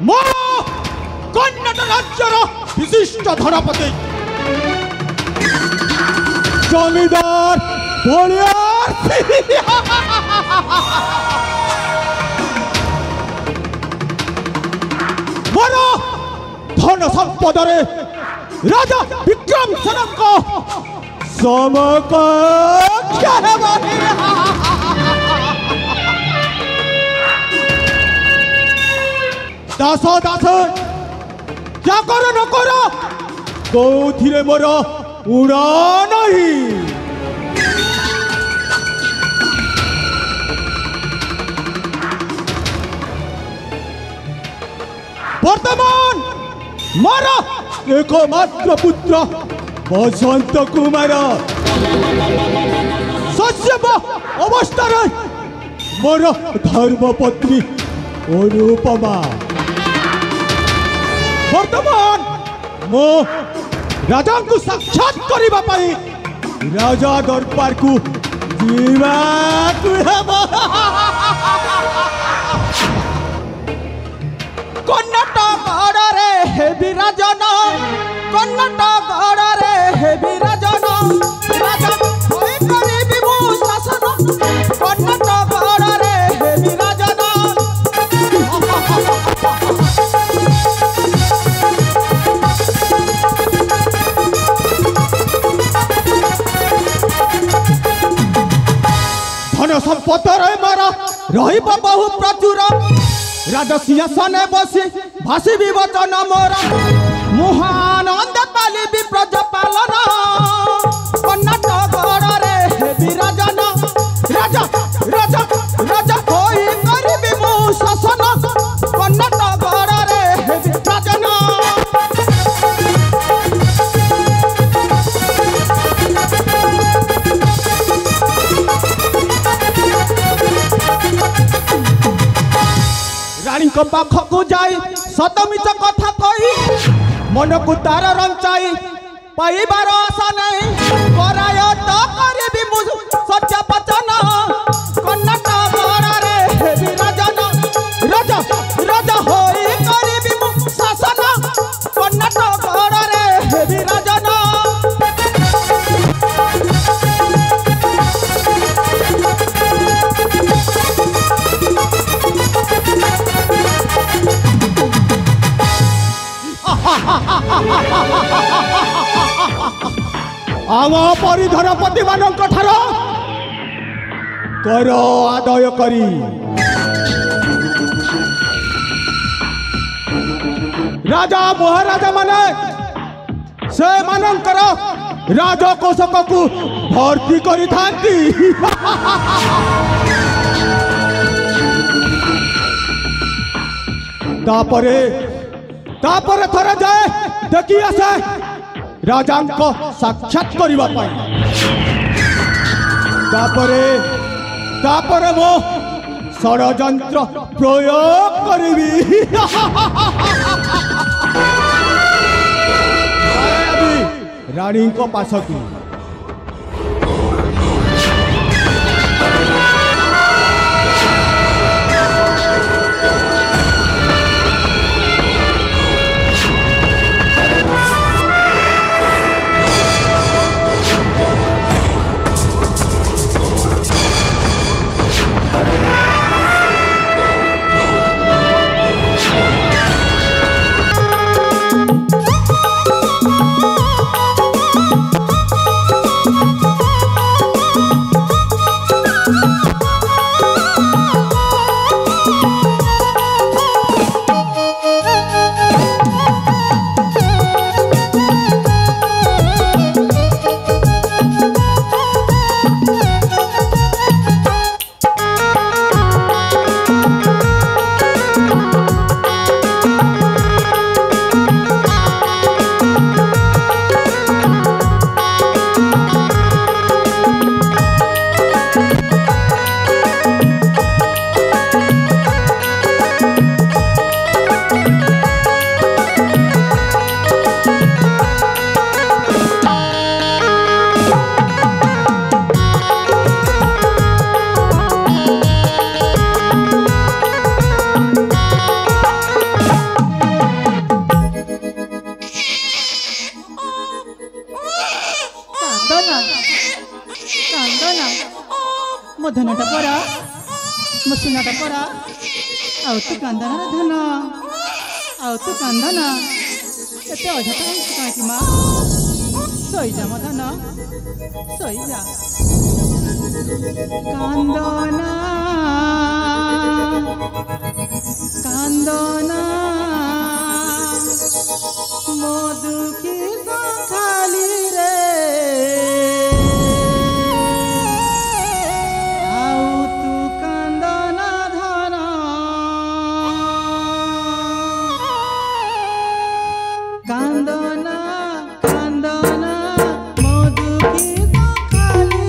मो कन्नड़ राज्यर विशिष्ट धनपति जमीदार बलियार मोर धन संपद राजा विक्रम सेन समकक्ष दास दास क्या करो न करो कौथिरे मोर उड़ा नहीं वर्तमान मोर एकमात्र पुत्र बसंत कुमार सस्यप अवस्था मोर धर्मपत्नी अनुपमा वर्तमान मो राजा को साक्षात करबा पई राजा दरबार को जीवा कर्नाटक रे हे विराजन कर्नाटक रे हे विराजन राजा होई करिबि मो शासन कर्नाटक रे हे विराजन धन संपद मारा रहिब बहु प्रचुर राजा सिंहासन बसी भाषी विवचन मोर मुहानंद पाली विप्रज पालन कर्नाटक रे हे विराजन राजा राजा राजा होई करिबि मो शासन कर्नाटक रे हे विराजन रानी को पाख को जाई सतमित कथा कही मन को तार रंचाई पाइबार आशा नहीं कराय तो करिबि मु सत्य वचन कर्नाटक रे हे विराजन राजा राजा होई करिबि मु शासन कर्नाटक रे हे विराजन आम परिधरपति मानक ठार कर आदाय करी राजा महाराजा माने से मानकर राजकोषक को भर्ती करी थांती तापरे तापरे थरे जाए देखी आसे राजा को साक्षात करबा पाई तापरे मो षड़यंत्र प्रयोग करिबी रानी को पास की परा आउ तू कांदना रे धन आउ तू कांदना एते अझट होइछ काकी माँ सही जा म धन सही जा कांदना कांदना मधु की खाली रे कांदना कांदना मधु की खाली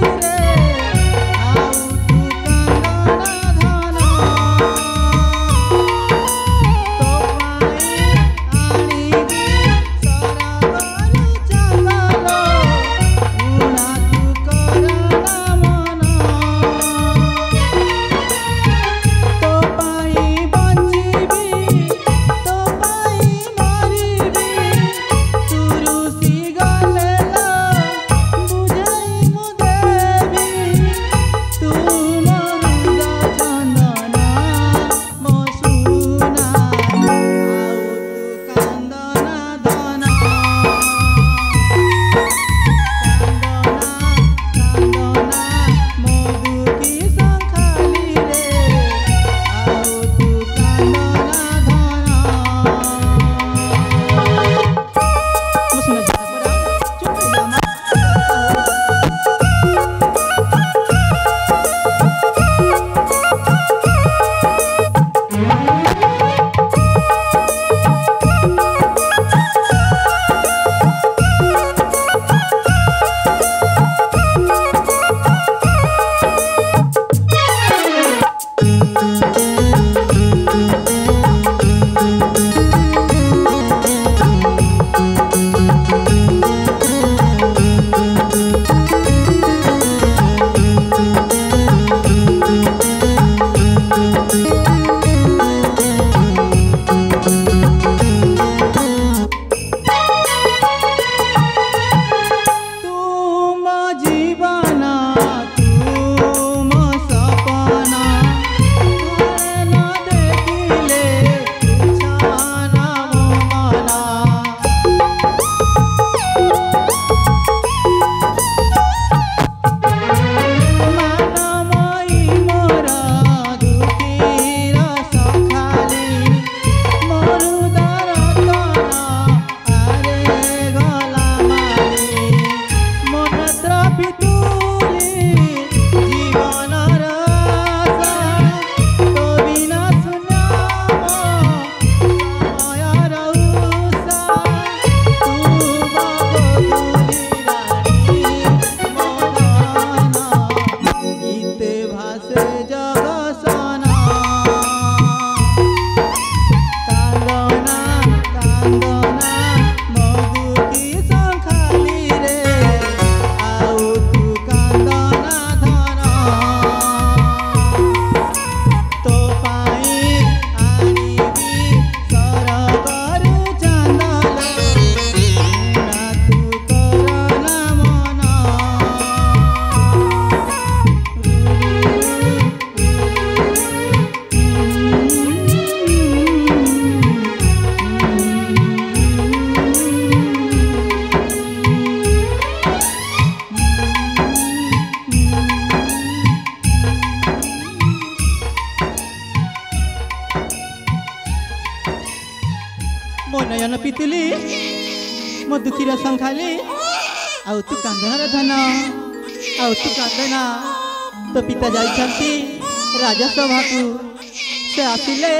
रे आउ तू कांदना मो नयन पितुली मो दुखीर संखाली आउ तू कांदना रे धन आउ तू कांदना तो पिता जाइछंती राजसभा को से आसिले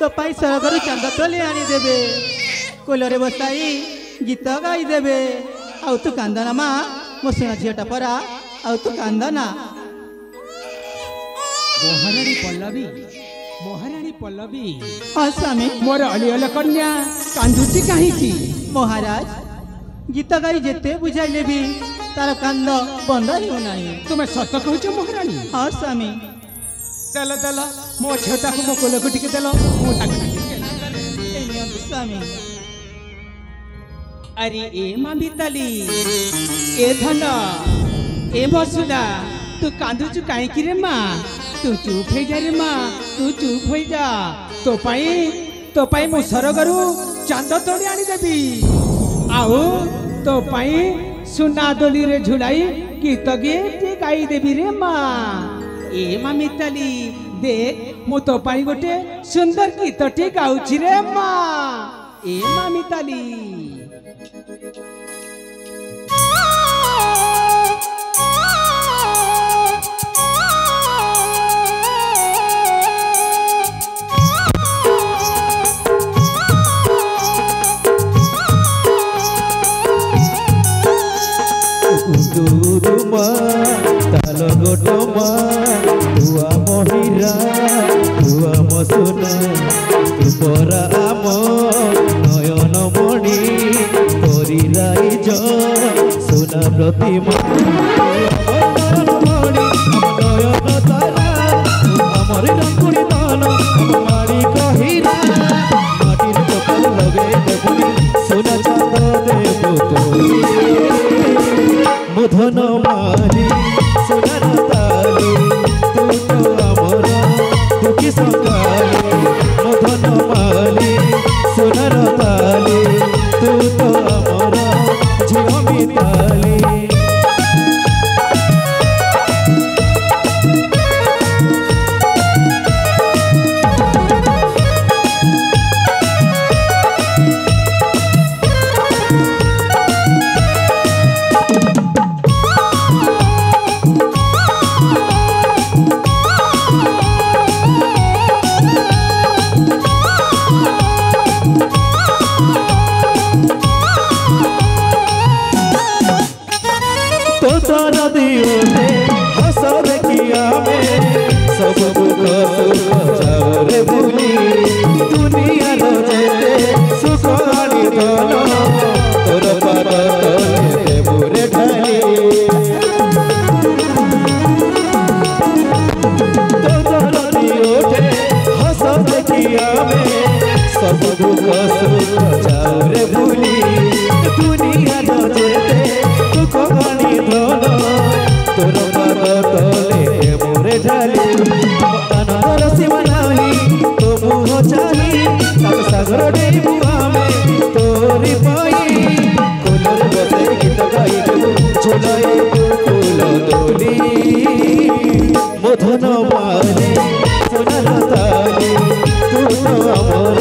तो पाई सरगर चांद तोली आनी देबे कोलरे बसाई गीत गाई देबे आउ तू कांदना माँ मो सुना झीटा परा आउ तू कांदना महाराणी पल्लवी हाँ स्वामी मोर अलियल कन्या कांदुची कहीं महाराज गीत गाई जेते बुझाइले भी तार कांद बंद हो नहीं तुम्हें सत कहूच महाराणी हाँ स्वामी देल देल मो झीटा को मो कोल को टिके देल स्वामी अरे ए माँ भीतली ए धन ए बसुदा तू कांदुचु कहीं रे माँ तू चुप हो जा रे माँ तू चुप हो जा तो पाई मु सरगरु चांद तोड़ी आनी देबी आउ तो पाई सुना दोली रे झुलाई गीत गीत गाई देबी रे माँ ए माँ मिताली देख मु तो पाई गोटे सुंदर गीत टी गाउछि रे माँ ए माँ Mitali Duduma talogotoma tua mohira tua mosuna tupora amo noyono moni tori raijo suna pratima moni noyono tara amar ranguri dana mari kahira matir tokal lage debuni suna chanda devo tori मुधन माली सोनार ताली तू तो आमर दुखी सकाली मुधन माली सोनार ताली तू तो आमर झियो मिताली मुधन माली सोनार ताली तू तो आमर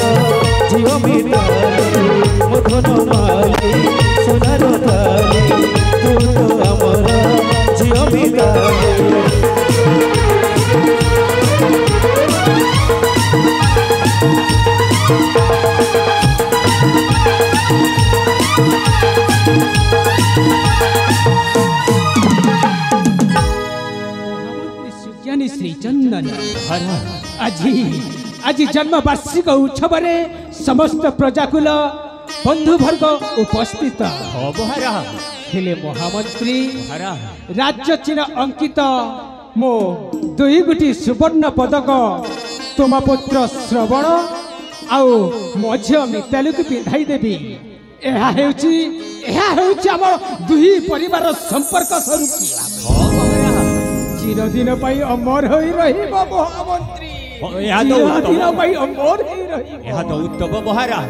झियो मिताली मुधन माली सोनार ताली तू तो आमर झियो मिताली श्री चंदन आज जन्म वार्षिक उत्सव समस्त प्रजाकुल बंधुवर्ग उपस्थित हेले महामंत्री राज्य चिन्ह अंकित मो दुई गुटी सुवर्ण पदक तुम पुत्र श्रवण आउ मो झियो मिताली को पिंधाई देवी आम दुई परिवार संपर्क स्वरूप चिरदिन अमर हो महामंत्री चिरदिन अमर हो उत्तम महाराज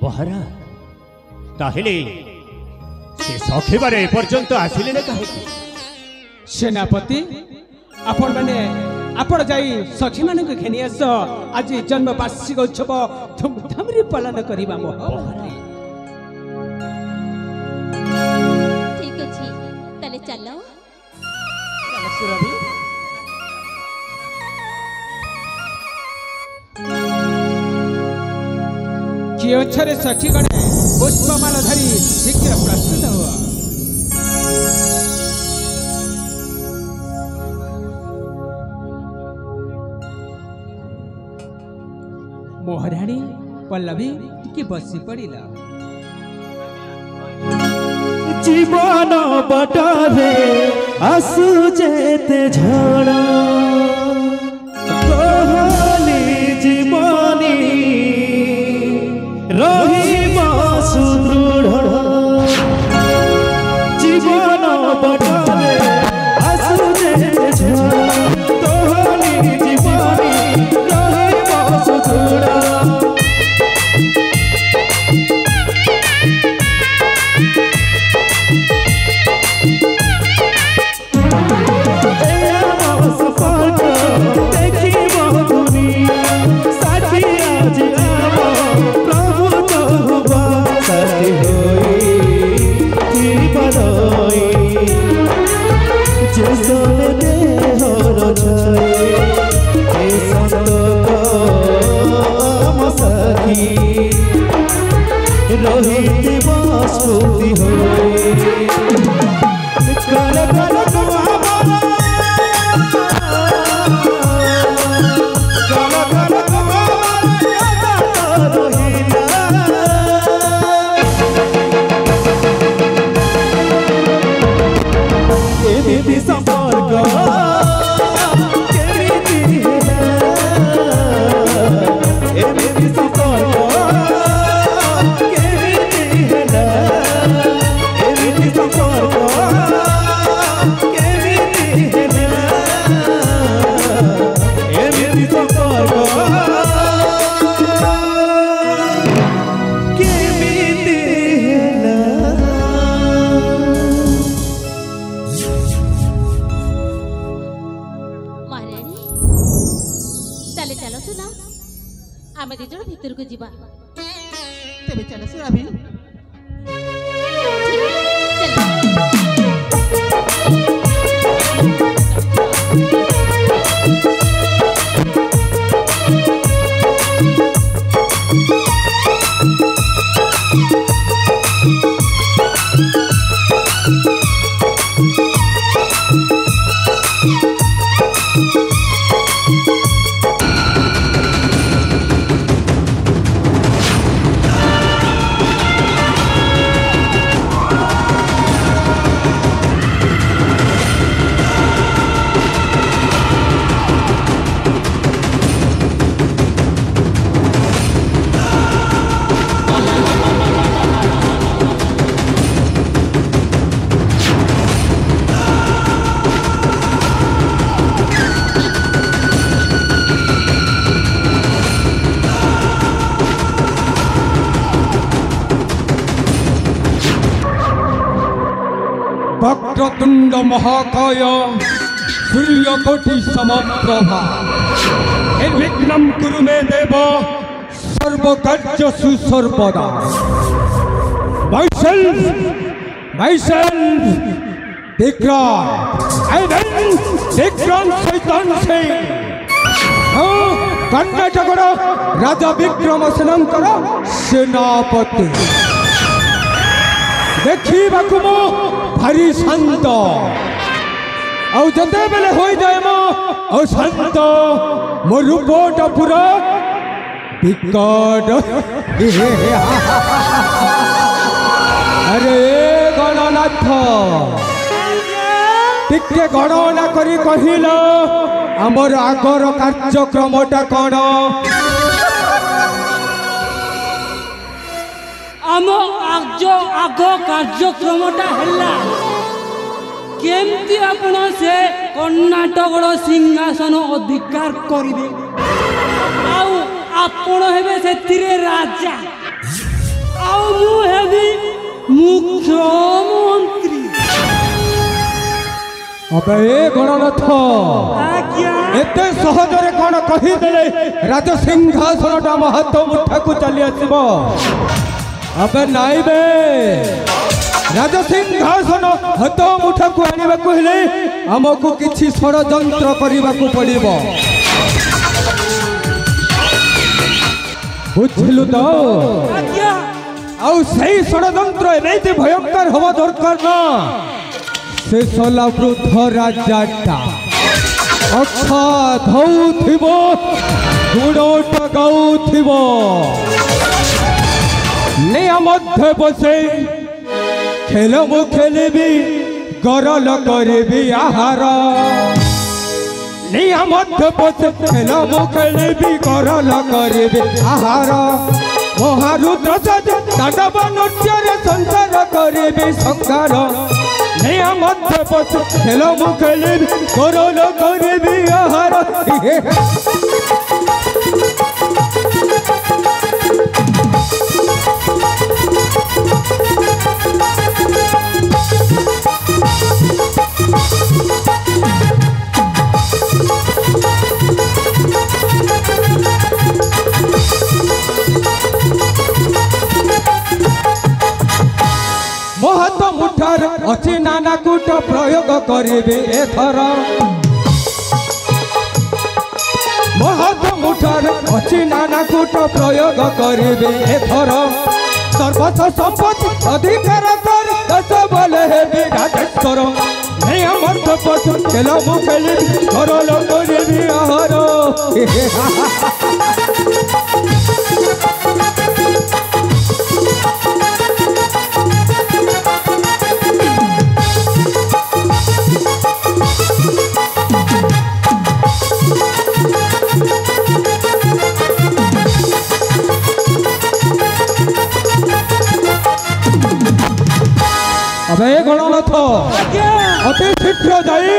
महाराज ताहेले से सखी बारे पर्यंत आसिले न काहे सेनापति आपण माने आपण जाई सखी माने को घेनी आस आज जन्म वार्षिक उत्सव धूमधाम रे पालन करिबा महामंत्री चलो किए छरे सखी गणे पुष्पमाल धरी शीघ्र प्रस्तुत हुआ महाराणी पल्लवी टिके बसी पड़िला जीवन बटरे आसु जेते झड़ कहली जीवनी रही सुदृढ़ जीवन बटरे शेषने देहर छाए ए संतोष साथी रहित स्मृति होए काल काल संपर्क आमे दी जण भीतर को जीवा तेबे चल सुराबी वक्रतुंड महाकाय सूर्यकोटि समप्रभा निर्विघ्नं कुरु मे देव सर्वकार्येषु सर्वदा myself Vikram Saitan Singh Karnataka राजा विक्रमसेनंकर सेनापति देखा मो भारी शांत आते बेले हो जाए मो शांत मो रूपटा पूरा विकट अरे गणनाथ टिके गणना करी कहिल आमर आगर कार्यक्रमटा कौन आम आग कार्यक्रमटा है केमती आपण से कर्नाटक सिंहासन अधिकार करेंगे आपण हेबे से राजा आबी मुख्यमंत्री अबे गणनाथ एते सहजरे कौन कहीदेले राज सिंहासनटा मो हाथ मुठा को चली आसब अबे नाई बे राज सिंहासन हाथ मुठा को आने को हेले आमको किछि षड़यंत्र करने को पड़िबो बुझलु तो आउ सही षड़यंत्र एते भयंकर हवा दरकार ना से सला वृद्ध राजाटा अखा धौथिब गुणोट गाउथिब निया मध्य बसे खेल मु खेलिबी गरल करिबी आहार निया मध्य बसे खेल मु खेलिबी गरल करिबी आहार महारुद्र दानव नृत्य संसार करिबी संसार निया मध्य बसे खेल मु खेलिबी गरल करिबी आहार महत मुठार अच्छी नाना कूट प्रयोग କରିବି ଏଥର ମହାତ୍ମ ମୁଠାରେ ଅଛି ନାନା କୂଟ ପ୍ରୟୋଗ କରିବି ଏଥର ସର୍ବସ୍ୱ ସମ୍ପତ୍ତି ଅଧିକାର କରି ଦେଶ ବୋଲେ ହେବି ରାଜେଶ୍ୱର ନେଇ ଆମର ପଶୁ ଖେଳ ମୁଁ ଖେଳିବି ଘର ଲୋକ କରିବି ଆହର अबे गणनाथ अति शीघ्र जाई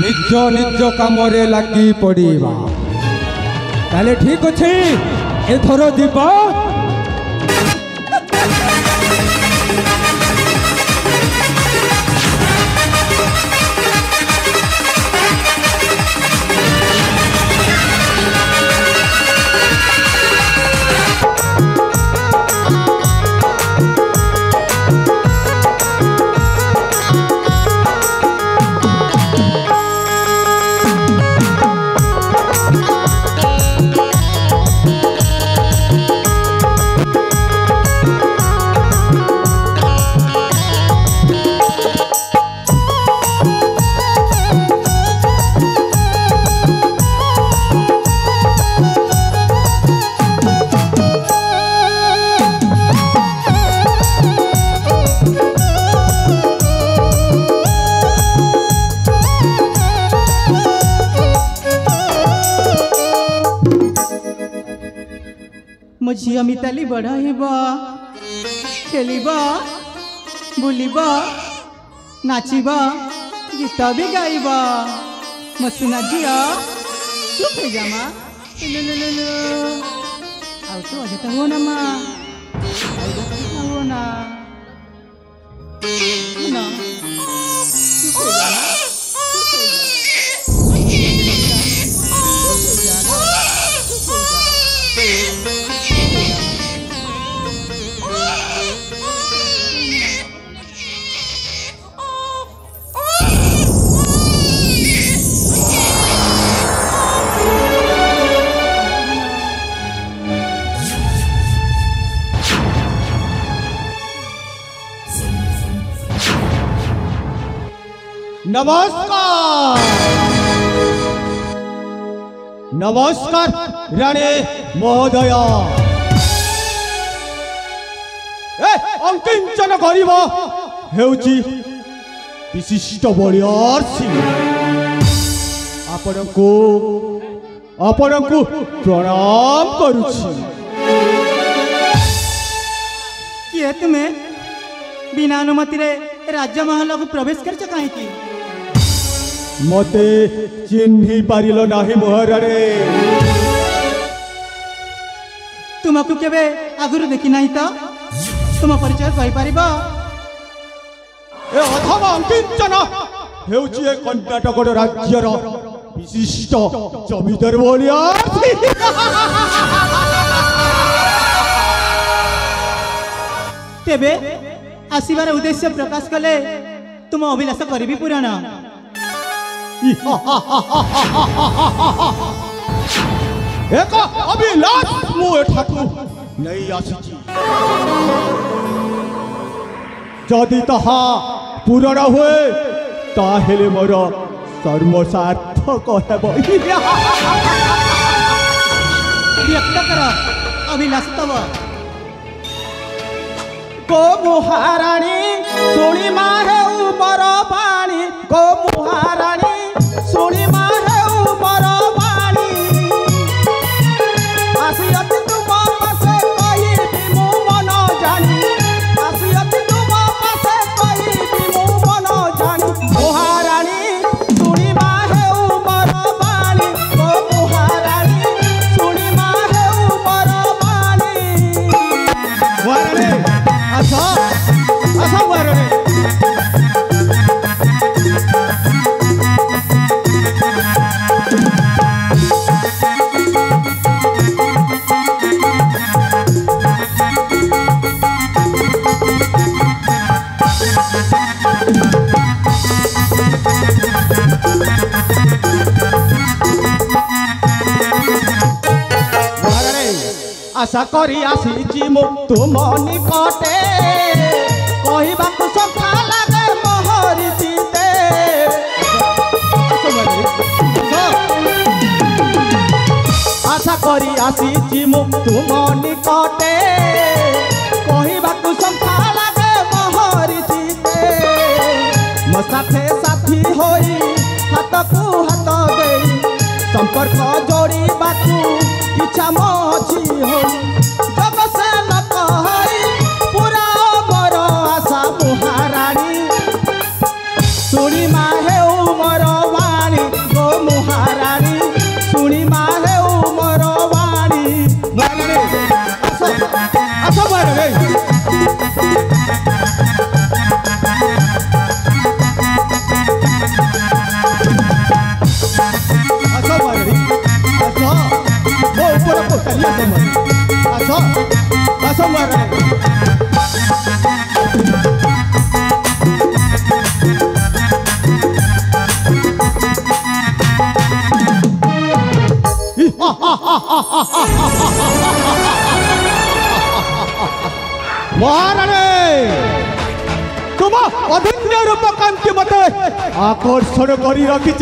निज निज काम लगी पड़ा ताले ठीक अच्छे एथर दीपा मो झिया मिताली बड़ा हेबा खेलिबा बुलिबा नाचिबा गीत भी गाइबा मो सुना झिया चुप हो जा माँ आउ तो अजे तो हो ना माँ हो ना चुप हो जा माँ नमस्कार नमस्कार राणे महोदय अंकिंचन करिबा हेउची विशिष्ट बलियार सिंह आपणको प्रणाम करुछि किए तुम्हें बिना अनुमति रे राज्य महल को प्रवेश कर कहीं की मते चिन्ही पारिल नाही मोहराणे तुमको केबे आगुरु देखि नाही तो तुम परिचय कहि परिबो ए अथवा अंकिंचन हेउची ए कर्णाटक राज्यर विशिष्ट जमीदार बलियार तेबे आसीबार उद्देश्य प्रकाश कले तुम अभिलाष करिबी पुराण एक अभिलाष मु एठाकु नहीं आसीची जदि ताहा पूरण हुए ताहेले मोर सर्व सार्थक हेबो व्यक्त कर अभिलाष तब गो मुहाराणी सुनी माहे उमर पानी गो मुहाराणी सुनी माहे उमर पानी आसियति तुम पासे कहिबी मु मन जानी आसियति तुम पासे कहिबी मु मन जानी मुहाराणी सुनी माहे उमर पानी गो मुहाराणी सुनी माहे उमर पानी मुहाराणी आसा आसा मुहाराणी आशा करी आसीची मु तुम निकटे कहबाकू सखा लागे मोहरी जीते आशा करी आसीची मु तुम निकटे कहबाकू सखा लागे मोहरी जीते मो साथे साथी होई हाथ को हाथ देई संपर्क जोड़ी बाकू इच्छा मची हो जब से न कहई पूरा मोर आशा मुहाराणी सुनी मा हेउ मोर वाणी गो मुहाराणी सुनी मा हेउ मोर वाणी आशा मारे महाराणी तुम अभिज्ञ रूप कांति मत आकर्षण कर रखी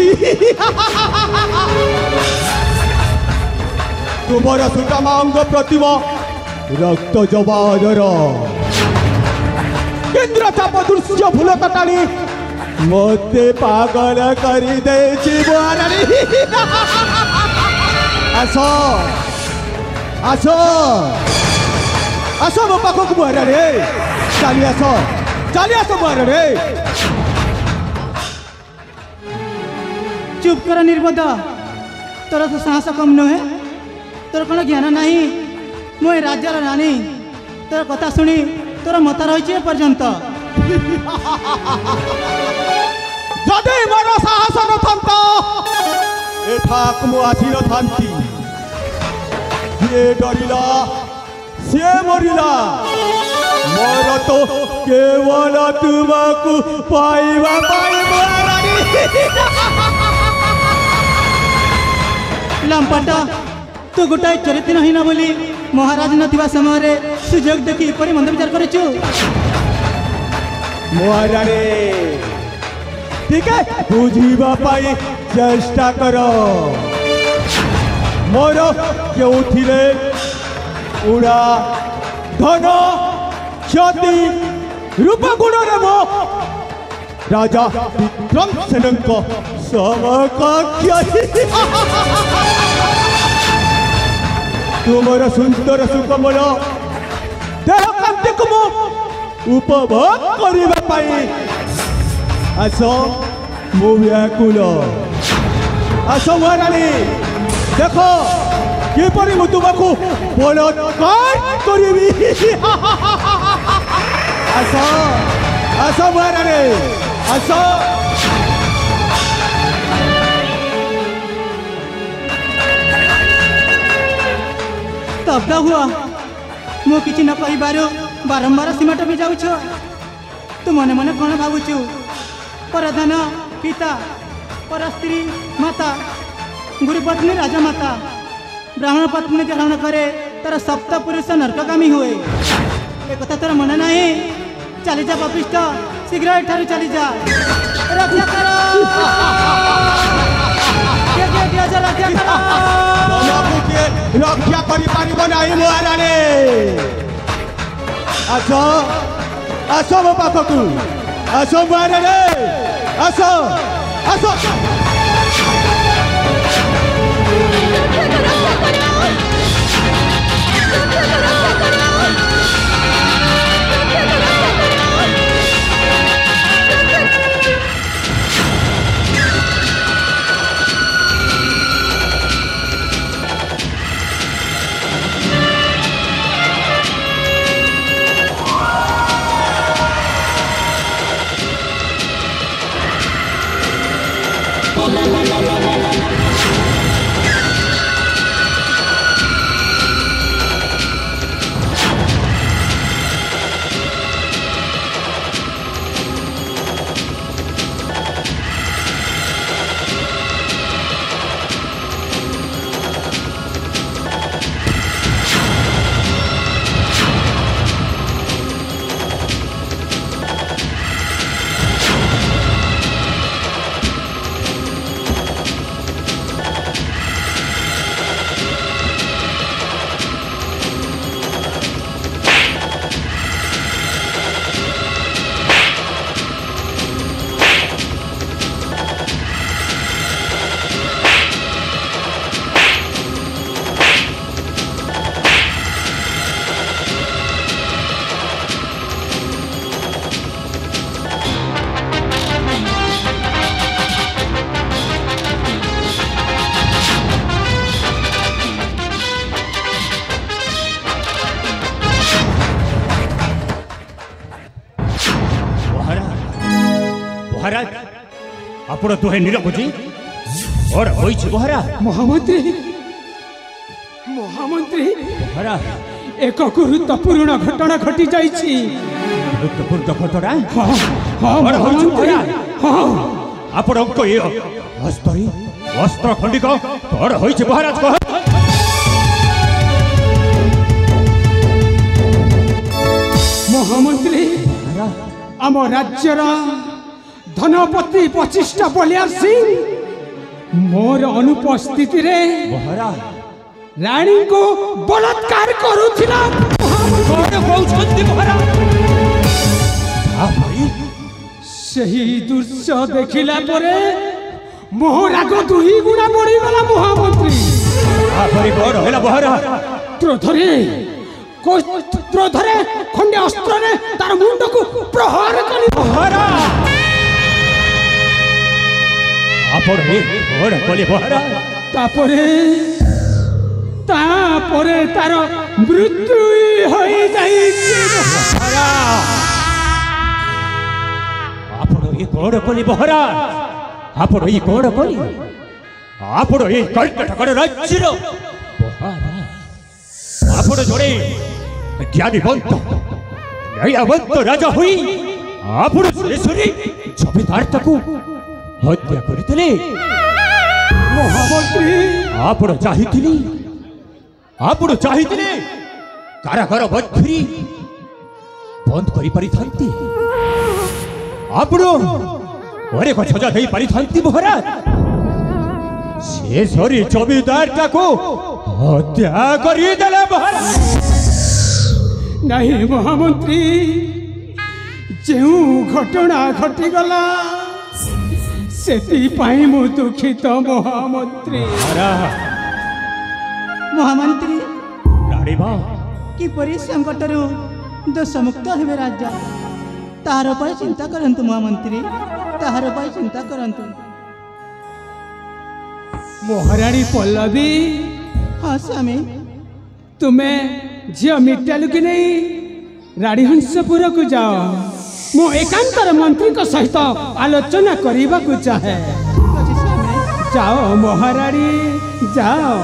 तुमर सुषमांग प्रतिमा रक्त जवानर इंद्रचाप दृश्य फूल कटाणी मते पागल कर आस आस आस मो पाखक महाराणी चली आस महाराणी चुप कर निर्बोध तोर तो साहस कम नुहे तोर कौन ज्ञान नहीं मुझे राज्यर रानी तोर कथा शुणी तोर मत रही पर्यंत जदि मोर साहस नथंता एठाक मु आसी नथांती जे डरिला से मरिला मोर तो केवल तुमको पाइबा पाई महारानी लंपट तू गोटाए चरित्रहीन बोली महाराज नथिबा समय सुजोग देखी परी मंद विचार करिछु महारानी ठीक है बुझीबा पाई चेष्टा करो मोर क्यों थिले उड़ा धन क्षति रूप गुण रे मो राजा विक्रम सेनक समकक्ष तुमर सुंदर सुकमल देह कांति को मो उपभोग करिबा पाई आस मो व्याकुल आस महारानी देखो किपरि मु तुमको बलात्कार करिबी आस आस महारानी आस तब हुआ मु किसी न कही बारंबार सीमा टपी जाऊ तू मने मने कौन भावुचु परधन पिता पर स्त्री माता गुरुपत्नी राजमाता ब्राह्मण पत्नी धारण करे तार सप्त पुरुष नरकगामी हुए एक कथा तोर मन नहीं चली जा पापिष्ट शीघ्र एठारु चली जा रक्षा करो रक्षा करो रक्षा करि पारिब नाही महारानी आस आस मो पाखकु आस महारानी आस आस ଆପଣ ଦୁହେଁ ନିରବୁଝି और होइछि महाराज महामंत्री महामंत्री महाराज एक गुरुत्वपूर्ण घटना घटी जाइछि। गुरुत्वपूर्ण घटना हाँ हाँ और होइछि महामंत्री महाराज हाँ आपणको ये हस्तरी वस्त्र खंडिक और होइछि महाराज कह महामंत्री आम राज्यर धनपति प्रतिष्ठा बलियार सिंह मोर अनुपस्थिति रे महाराज रानी को बलात्कार करुथिला। कौन कहउछन्ति महाराज भाई सही दृश्य देखिला परे मोहराग दुही गुणा बढ़ी गला महामंत्री। आपरी बड़ होला महाराज क्रोधरे खंडे अस्त्र रे तार मुंड को प्रहार करी महाराज आपण हे बड़ कली महाराज तापरे तार मृत्यु होई जाइछि। आपण ये बड़ कली महाराज आपण ये बड़ कली आपण ये कर्नाटक राज्यर आपण जोड़े ज्ञानीवंत न्यायवंत राजा हुई आपण सुरेश्वरी जमीदार ताकू हत्या करथिले महामंत्री आपण चाहिथिले कारागार बंधुरी बंद करि पारि थांती आपण अनेक सजा दे पारि थांती महाराज शेषरी जमीदार ताकू हत्या करि देले महाराज नहीं महामंत्री जो घटना घटीगला से मु दुखित महामंत्री। महामंत्री रानी बा किपरि संकटरू दोषमुक्त हेबे राजा ताहार उपाय चिंता करंतु महामंत्री ताहार उपाय चिंता करंतु। महारानी पल्लवी हाँ स्वामी तुम्हें झील मिटालु कि नहीं रानीहंसपुर को जाओ मो एकांतर मंत्री को सहित आलोचना करने को चाहे। जाओ महारानी जाओ।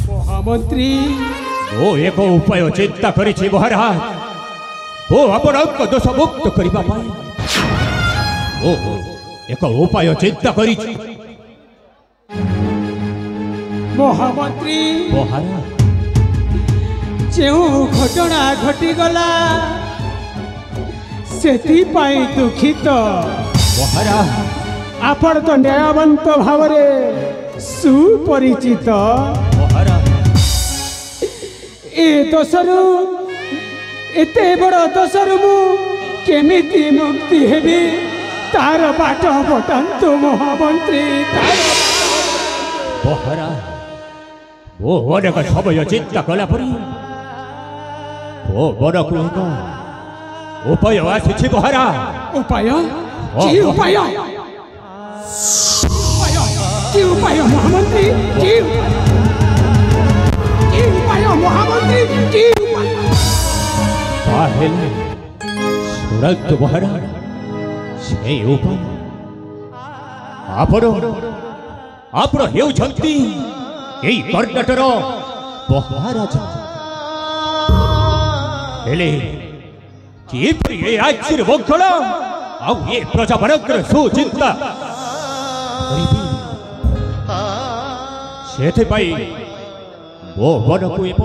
महामंत्री ओ एक उपाय चिंता करिछि महाराज ओ आपणक दोष मुक्त करिबा पाई ओ एक उपाय चिंता करिछि महामंत्री महाराज जो घटना घटीगला सेति पाई दुखित महाराज आपण तो न्यायवंत भाव सुपरिचित महाराज ए दोषरु एते बड़ दोषरु मु केमिति मुक्ति हेबी तार बाट बटांतु महामंत्री महाराज ओ अनेक समय चिंता कला परी ओ बड़ कुलक उपाय आसिछि महाराज। उपाय की उपाय की उपाय महामंत्री की उपाय महामंत्री की पाहेल सुरत महाराज से उपाय आपण हेउछंती एई कर्नाटकर महाराज हेले किपरि ए राज्यर मंगल आउ ए प्रजा मानकर सुचिंता करिबी सेथे पाई ओ मनकु एप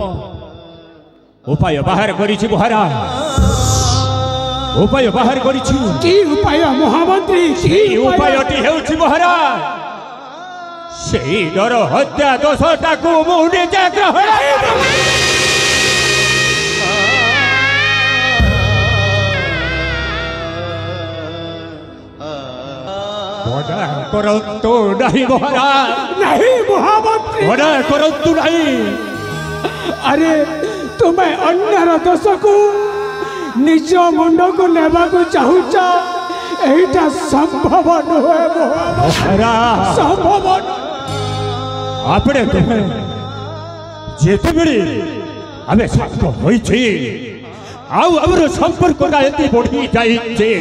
उपाय बाहर करिछि महाराज उपाय बाहर करिछि की उपाय महामंत्री की उपायटी हेउछि महाराज सेई नर हत्या दोषटाकु मु निजे ग्रहण मना करंतु नहीं महाराज नहीं महामंत्री मना करंतु नहीं अरे तुम्हें अन्यर दोष को निज मुंड को नेबा को चाहूच एटा संभव नुहे संभव आपणे तुम्हें जेते बेले आमे साथ होई छी आउ हमर संपर्क का एते बढ़ी जाई छे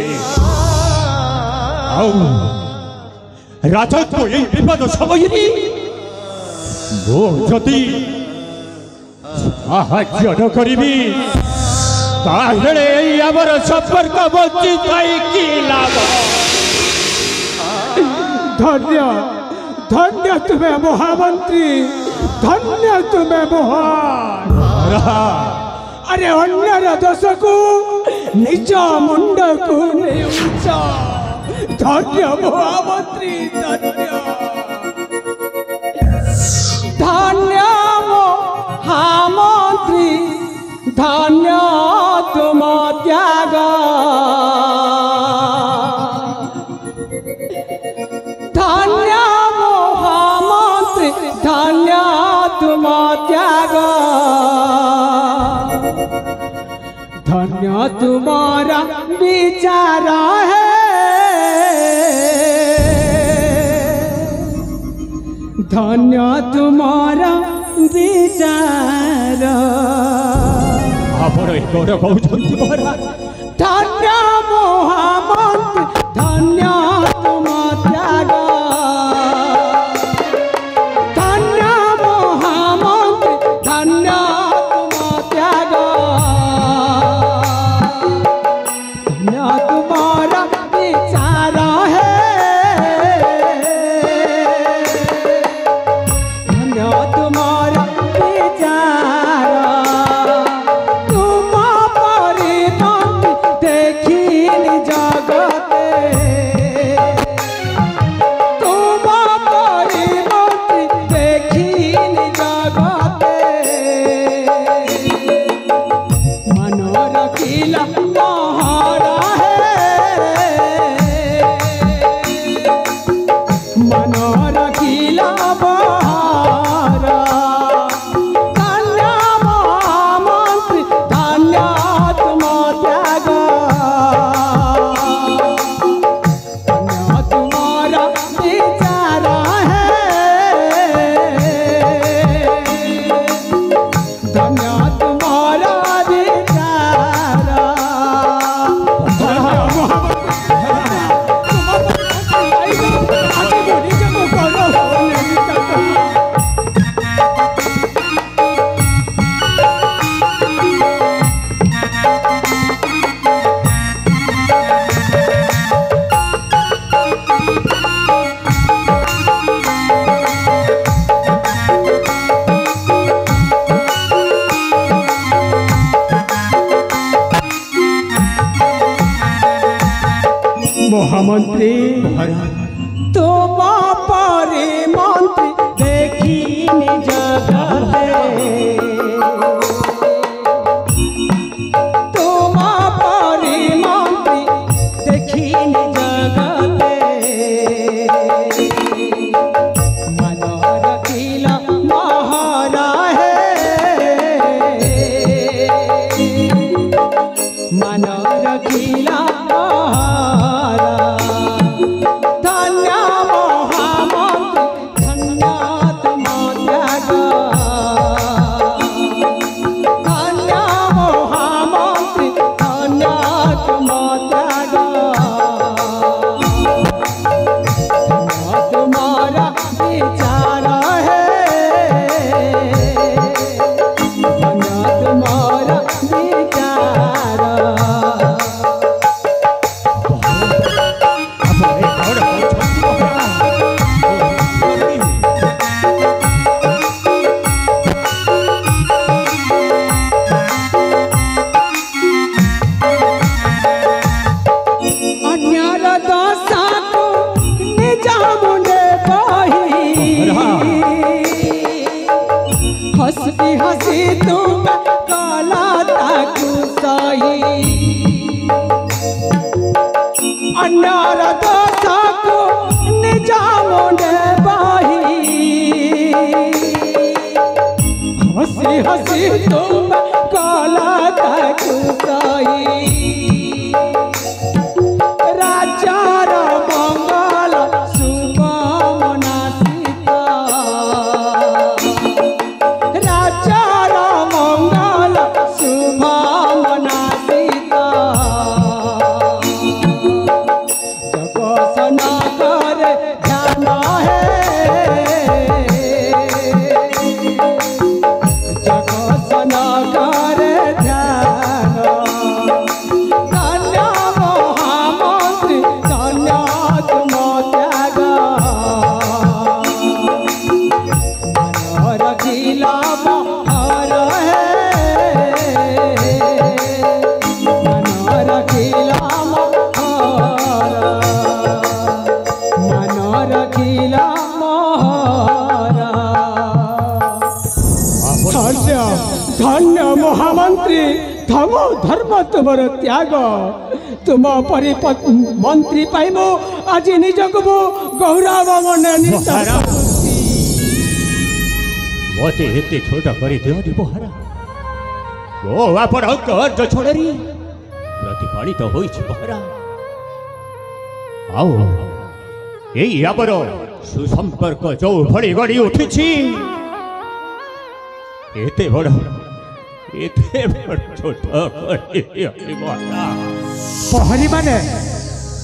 आउ राजा को ए विपद समय नी वो जति साहाय्य न करिबी ताहेले हमर संपर्क बची जाई की लाभ धन्य धन्य तुम्हें महामंत्री धन्य तुम्हें महान अरे अन्यर दोष को निज मुंड को नेउच धन्य महामंत्री धन्य धन्य महामंत्री धन्य तुम त्याग धन्य महामंत्री धन्य तुम त्याग धन्य तुम्हारा विचार है धन्य तुम्हारा विचार आपण एकोर कहउछंती महाराज धन्य महामंत्री धन्य तुम त्याग धन्य महामंत्री धन्य तुम त्याग धन्य तुम्हारा विचार है धन्य तुम्हारा विचार तुम परिमंत्री देखिन जगते तुम परिमंत्री देखिन जगते मन रखिला महारा मन रखिला बहारा धन्य महामंत्री धन्य तुम त्याग धन्य तुम्हारा विचार है धन्य तुम्हारा विचार महामंत्री तुम परिमंत्री देखिन जगते तुम परिमंत्री देखिन जगते मन रखिला महारा मन रखिला महारा धन्य महामंत्री धन्य तुम त्याग धन्य महामंत्री धन्य तुम त्याग धन्य तुम्हारा विचार है धन्य तुम्हारा विचार अन्यर दोष को निज मुंडे बही हंसी हंसी तुम कला ताकू सही अन्यर दोष को निज मुंडे बही हंसी हंसी तुम धम धर्म तुमर त्याग तुम परि मंत्री पाई मो आज निजक मो गौरव मन मते एते छोटा करी दियो बहारा ओ आपण अर्ज छोड़री प्रतिपालित होइछि बहारा आओ एई आबर सुसंपर्क जो भड़ी गड़ी उठिछि एते बड़ छोटा करी बहारा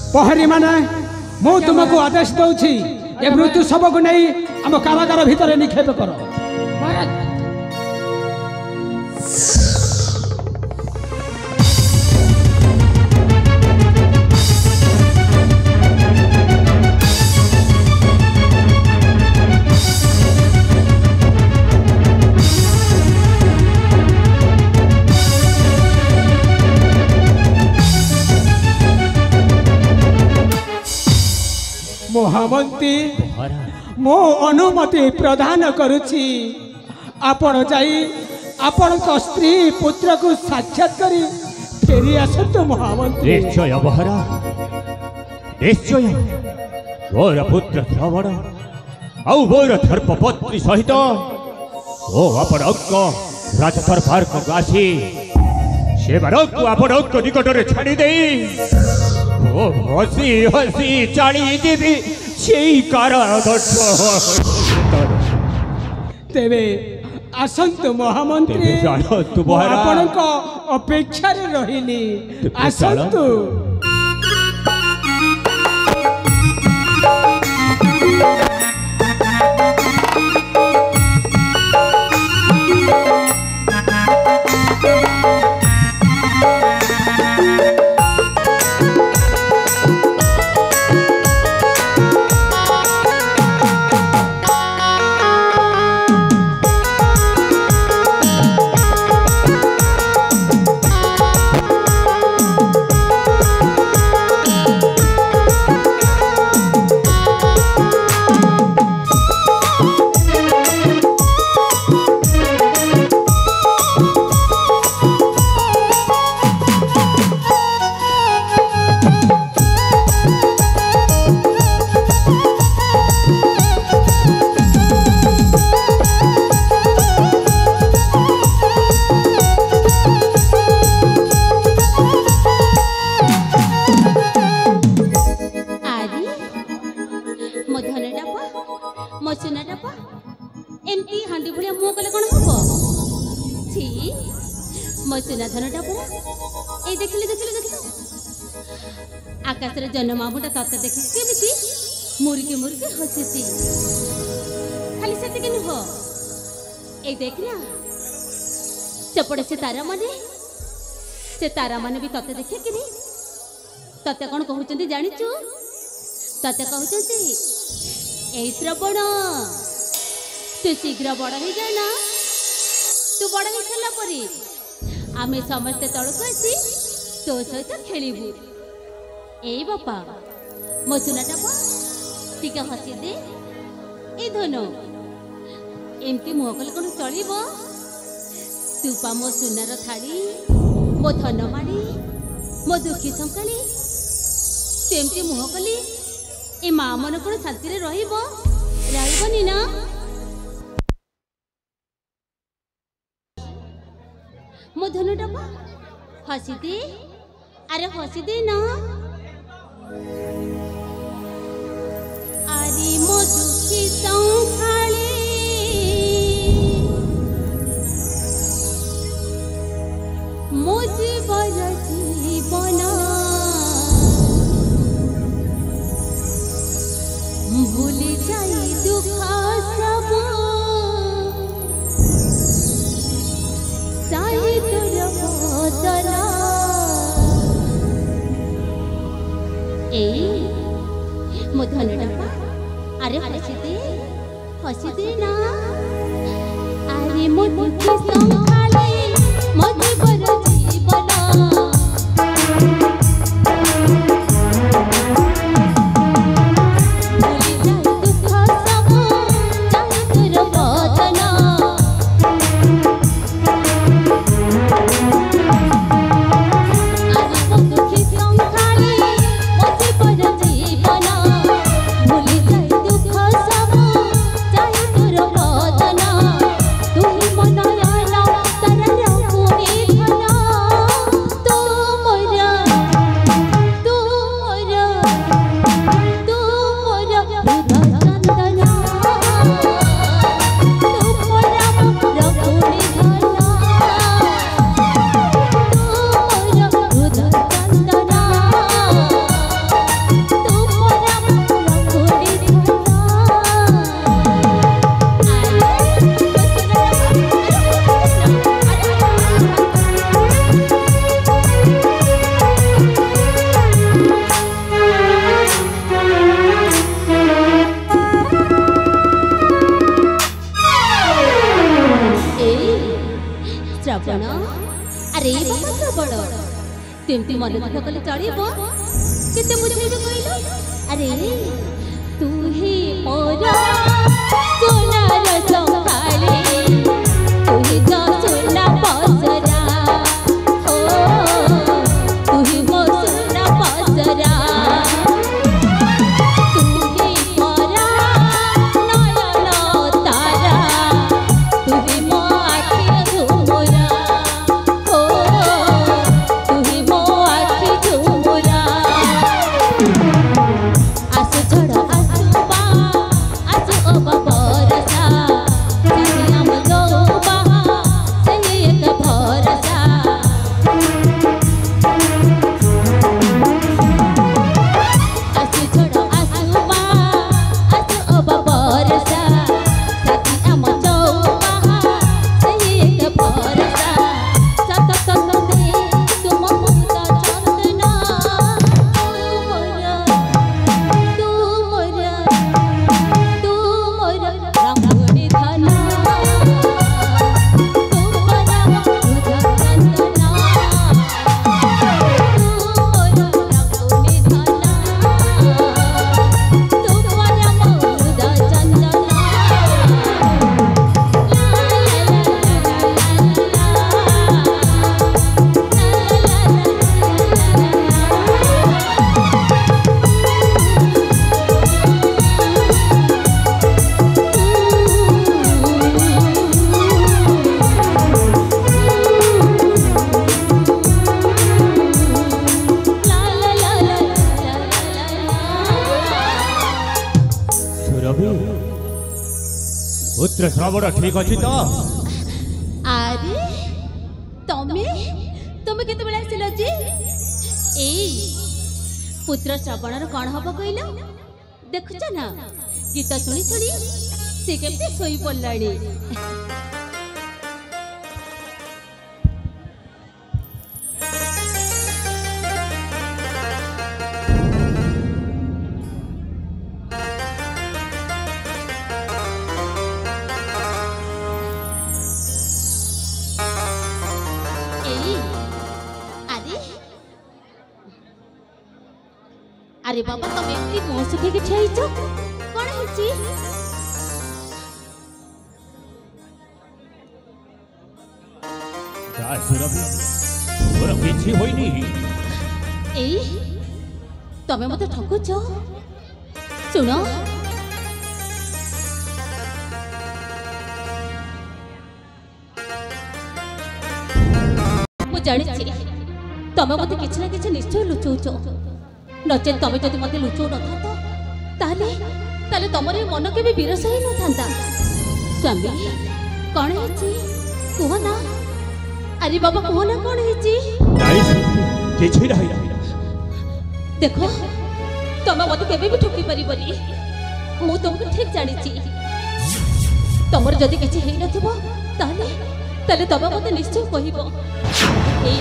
पहरी माने मु तुमको आदेश दउछि ए मृत्यु सबको नहीं हम कारागार भीतर निक्षेप करो महाराज महामंत्री मो अनुमति प्रदान करुछि आपण जाई आपण को स्त्री पुत्र को साक्षात करी फेरी आसतु महामंत्री निश्चय बहरा निश्चय मोर पुत्र श्रवण आउ मोर धर्मपत्नी सहित ओ आपण राजदरबार को आसी सेवार को आपण निकट में छाड़ी दे ओ हसी हसी चाली देवी तेरे आसंतु महामंत्री आपण को अपेक्षा रही आसंतु आकाश जन्मामुटा तत्व देखी केमिति मुर्गी मुर्गी हसी खाली से नुह ए देखना सेपटे से तारा माने भी तत्व देखे कि तत्व कौन कहते जाचु तत्व कहते ए श्रवण तू शीघ्र बड़ हो जाना तू बड़ हो सारा पर आमे समस्ते तलक आसी तो सहित खेलबू ए बापा मो सुनाटा पा टिके हसी दे ए धन एमती मुह कले कौन चलो तू पा मो सुनार थाड़ी मो धन माड़ी मो दुखी संकाली तेमती मुह कली ए माँ मन कौन शांति रही ना मो धनटा पा हसी दे अरे हसी दे ना आरी मो दुखी संखाले मो जीवन भूली जाई दुख सब चाहे तोर बदला ए मो धनटा पा अरे हसी दे ना अरे मो दुखी संभाले मो जीवन भूली जाए दुख सब चाहे तोर बदला ବାପା ବଡ଼ तेमती मन दुख कले चलिबो केते बुझेबे कहिलो अरे तू ही मोरा सोनार संभाले तू ही तो सोना पसरा ओ तू ही मो सोना पसरा तू ही मोरा नयन तारा तू ही मो आखि झुमरा पुत्र श्रवण ठीक अच्छी तो अरे तमे तमे केते बेला आसिलो जी ए पुत्र श्रवणर कोन हबो कहिलो देखुछ ना गीत सुनी सुनी से केते सोई पल्लाडी अरे बाबा तुम एमती मुँह सुखे के ठेइचो कोन हेची जा सुरभि तोर किछि होइनी एई तमे मते ठकुचो सुनो मु जानि छी तमे मते किछ ना किछ निश्चय लुचौचो नचे तमे जदि मते लुचौ न था ताले ताले तमरे मन के भी विरस ही न थांता स्वामी कोन हेची कुह ना अरे बाबा कुह ना कोन हेची नाइ किछि रहि देखो तमे मते केबे भी ठोकी परिबनी मु तुमको ठीक जानि छी तमर जदि किछि हेइ नथिबो ताले ताले तमे मते निश्चय कहिबो ए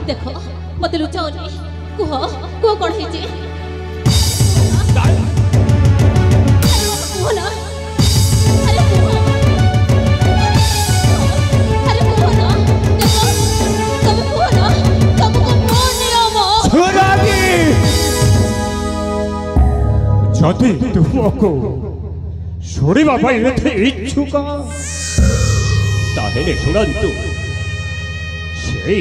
देखो मते लुचाओनी कुह कुह कोन हेची कुह ना अरे कुह अरे कुह ना देखो तमे कुह ना तुमको कौन नियम सुरभि जदि तुमको छोड़िबा पाई एथे इच्छुक ताहेले शुणन्तु सेई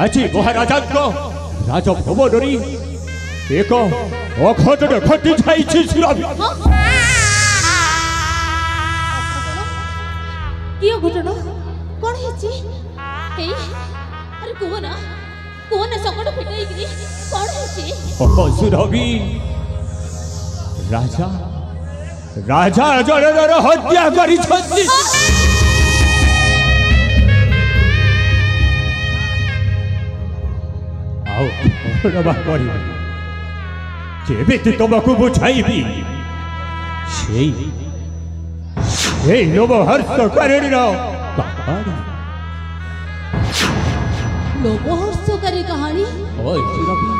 আজি মহারাজা রাজভবনরে এক অঘটন ঘটি যাইছে সুরভি কি অঘটন কোন হেছি এই আরে কোন সকট ফিটাই গরি কোন হেছি ও সুরভি রাজা রাজা জনর হত্যা করিছন্তি केबेति तुमको बुझाइबी सेई लोमहर्ष करेणी कहानी लोमहर्षकारी कहानी ओय सुरभि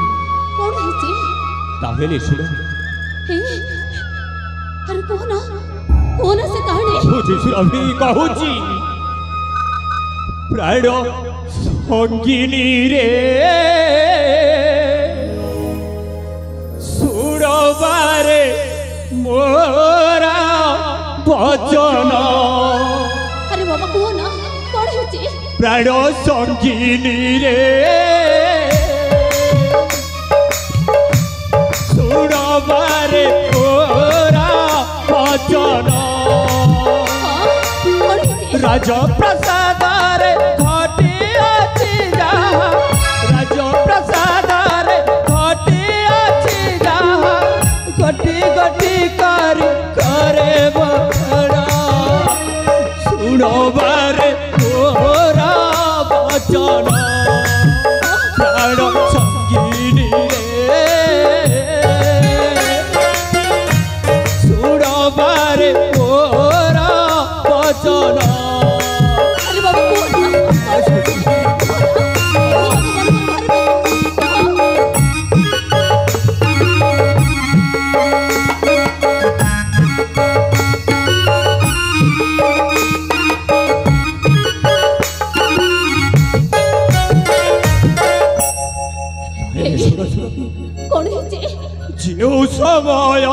कोन हेची ताहेले सुन हे अरे कोन से कहानी कहूची सुरभि कहूची प्राण संगिनी रे सुरबारे मोरा वचन अरे बाबा कहो ना कौन होची प्राण संगिनी रे सुरबारे मोरा वचन राज प्रसाद रे घटी अछि जहाँ राज प्रसाद रे घटी अछि जहाँ घटी घटी करी करे बड़ा सुनबारे तोरा वचन प्राण संगिनी रे सुनबारे तोरा वचन जो समय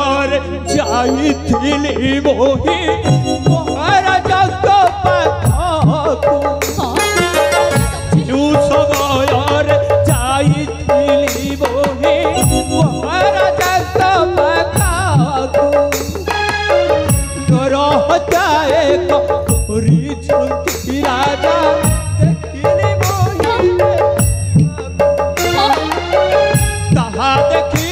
जाइथिली मोहि महाराजा को पाखकु जो समय जाइथिली मोहि महाराजा को पाखकु डर जाए कोरी छुटी राजा देखिली मोहि ताहा देखी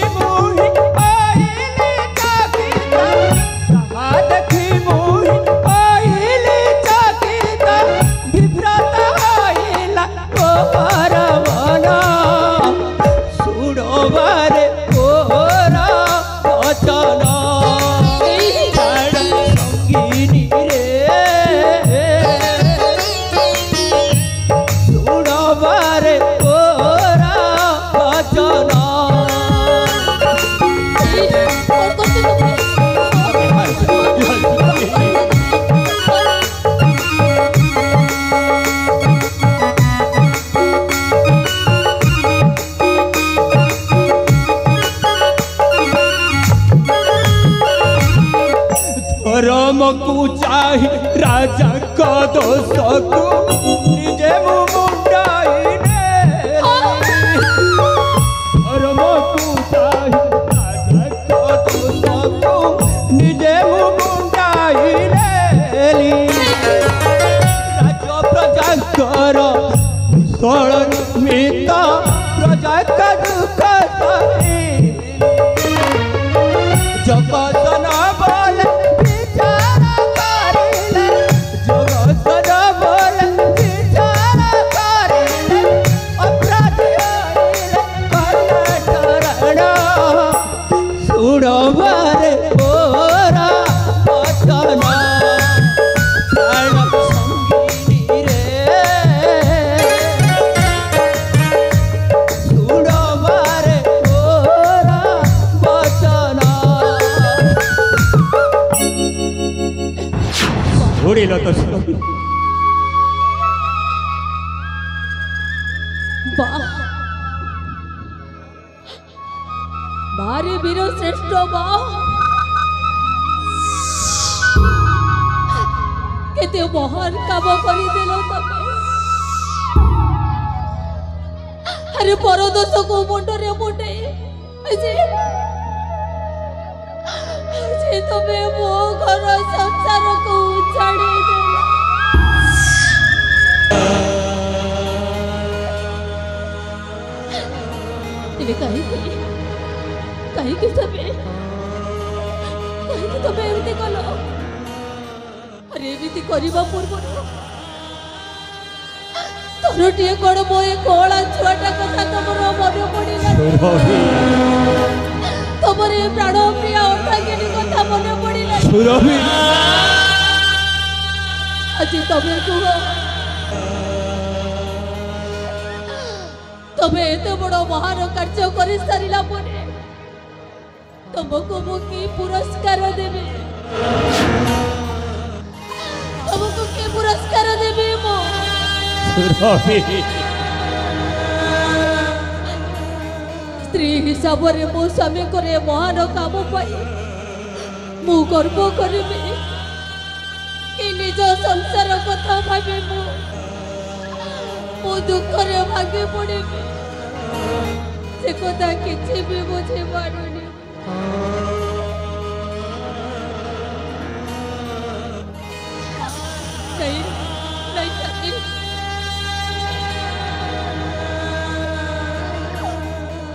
को चाही राजा का दोष को निजे मुंडाई ने धर्म को चाही राजा का दोष को निजे मुंडाई ने राजा प्रजा कर कुशल मिता प्रजा का दुख सही जगत न बोले सुनबारे तोरा वचन प्राण संगिनी रे सुनबारे तोरा वचन उड़िल तो भारी वीर श्रेष्ठ केते महान काम करदेल तमे अरे परदोष को मुंडरे मुंडे तमे मो घर संसार को उजाड़ी देला कहीं तबे एमती कल अरे एमती करवा पूर्व तोर टे कौन मो कला छुआटा कथा तुम मन पड़ा तुम प्राण प्रिय अर्धांगिनी कथा मन पड़ा आज तमें कह तमें एत बड़ महान कार्य कर सारा तुमको मु कि पुरस्कार देवे तुमको कि पुरस्कार देवे मो ସୁରଭି ସ୍ତ୍ରୀ ହିସାବରେ ମୋ ସ୍ୱାମୀଙ୍କର ଏ ମହାନ କାମ ପାଇଁ ମୁଁ ଗର୍ବ କରିବି କି ନିଜ ସଂସାର କଥା ଭାବି ମୁଁ ଦୁଃଖରେ ଭାଙ୍ଗି ପଡ଼ିବି ସେ କଥା କିଛି ବି ବୁଝିପାରୁନି।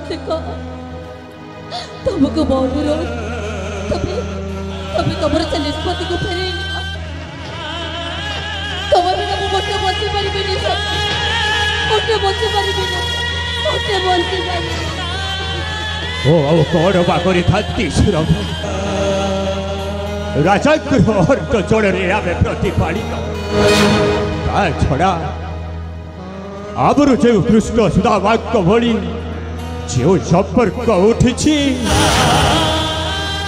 देखो तुमको अनुरोध तभी तुम से निष्पत्ति को फेरे तुम बिना मु मोटे बची पारिबिनी मोटे बची पारिबिनी मोटे बची पारि ओ आओ कौन बाकरी थाती सुरभि राजाग्रह अर्थ जड़े आमे प्रतिपालित ता छड़ा आबरु जे कृष्ण सुधा वाक्य भली जो संपर्क उठी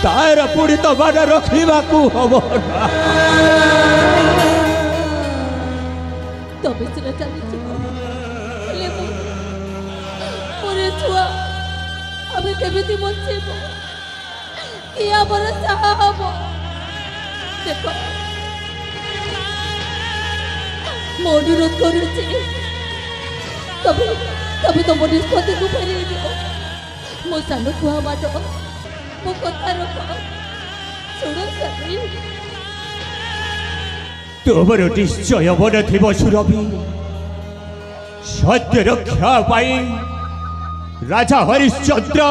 तार पुणी तो मान रखा हम तबे सिना चली छुआ अबे केमिति बचेब कि आमर साहा हम देखो मो अनुरोध करुचे तभी तुम निष्पत्ति को फेरे मो सान छुआ बाट मो कथा रख शुण सभी तुमर निश्चय मन थी सुरभि सत्य रक्षा पाई राजा हरिश्चंद्र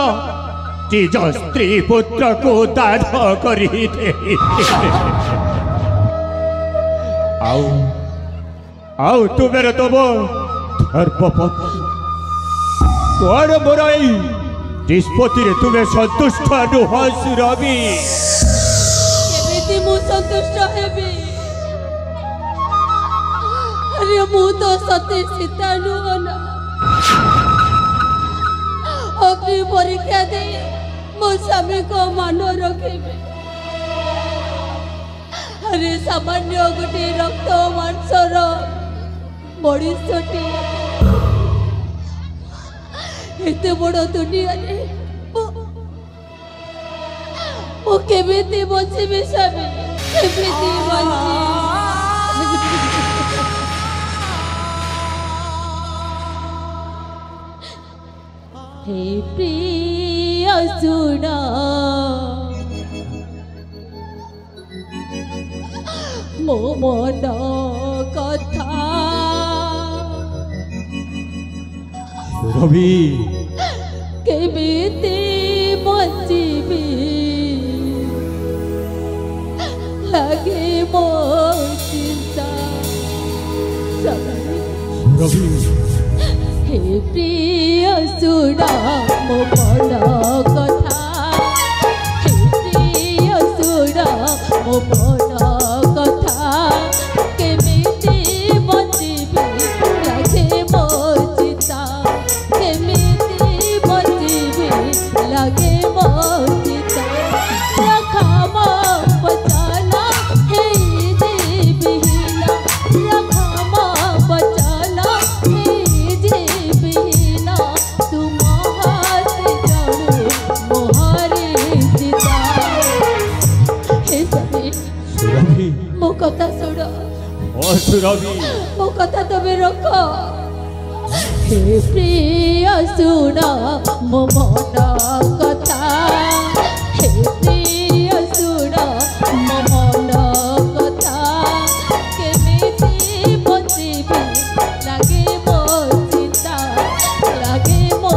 निज स्त्री पुत्र को दान कर तुम्हें तुम धर्मपत्नी कौन मोर निष्पत्ति तुम्हें संतुष्ट नुह सुरभि संतुष्ट हेबी अरे मु तो सती सीता नुह ना अग्नि परीक्षा दे मो स्वामी को मान रखेबे अरे सामान्य गोटे रक्त मांसर मनुष्यटी एते बड़ दुनिया मो केमिति बचिबी स्वामी केमिति बची हे प्रिय सुन मो मन कथा रवि केमिति बचिबी लगे मो चिंता रवि हे प्रिय सुन मो मन कथा हे प्रिय सुन मो मन कथा केमिति बचिबी लगे मो चिंता केमिति बचिबी लगे मो चिंता रखा मो बचाना हे देवीना रखा मो बचाना हे देवीना तुम हाथ जड़ू मोहरे सीता हे सभी सुरभि मो कथा सुन ओ सुरभि मो कथा तबे रख हे प्रिय सुन मो मन कथा हे प्रिय सुन मो मन कथा केमिति बचिबी लागे मो चिंता लागे मो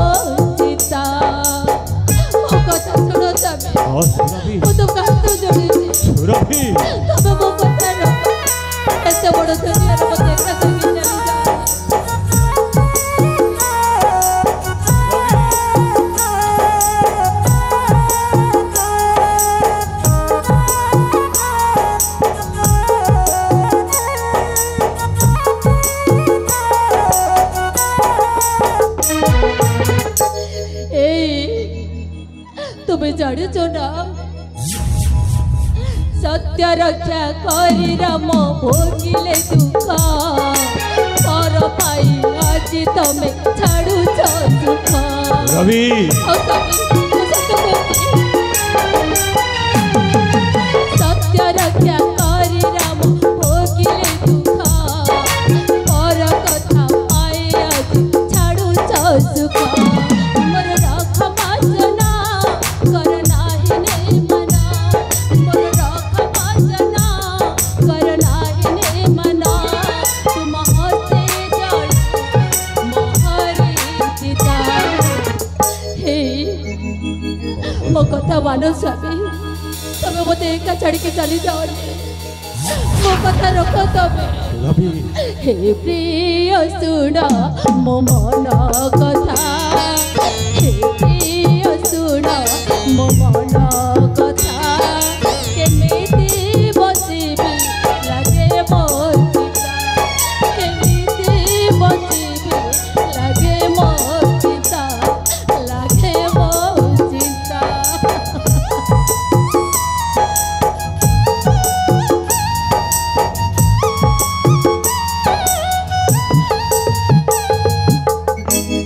चिंता मो कथा सुन तबे ओ सुरभि मो तो कांत जोड़ी सुरभि तबे मो कथा रख एते बड़ दुनिया रे मते एका संगी चली जा तुम्हें जानिच ना सत्य रक्षा करी राम भोगिले दुख पर कि तमे छाड़ू सुख रवि सत्य रक्षा करी राम भोगिले दुख पर कथा पाए आज छाड़ू सुख मोर रख माजना कर नाही ने मना मोर रख माजना कर नाही ने मना तुम हसे जड़ महरी चिता हे मो कथा मानो स्वामी तमे मते एका छाड़ी के चली जाओ मो कथा रखो तमे रवि हे प्रिय सुन मो मन कथा हे प्रिय सुन मो मन कथा केमिति बसिबी लागे मोर चिता केमिति बसिबी लागे मोर चिता लागे मोर चिता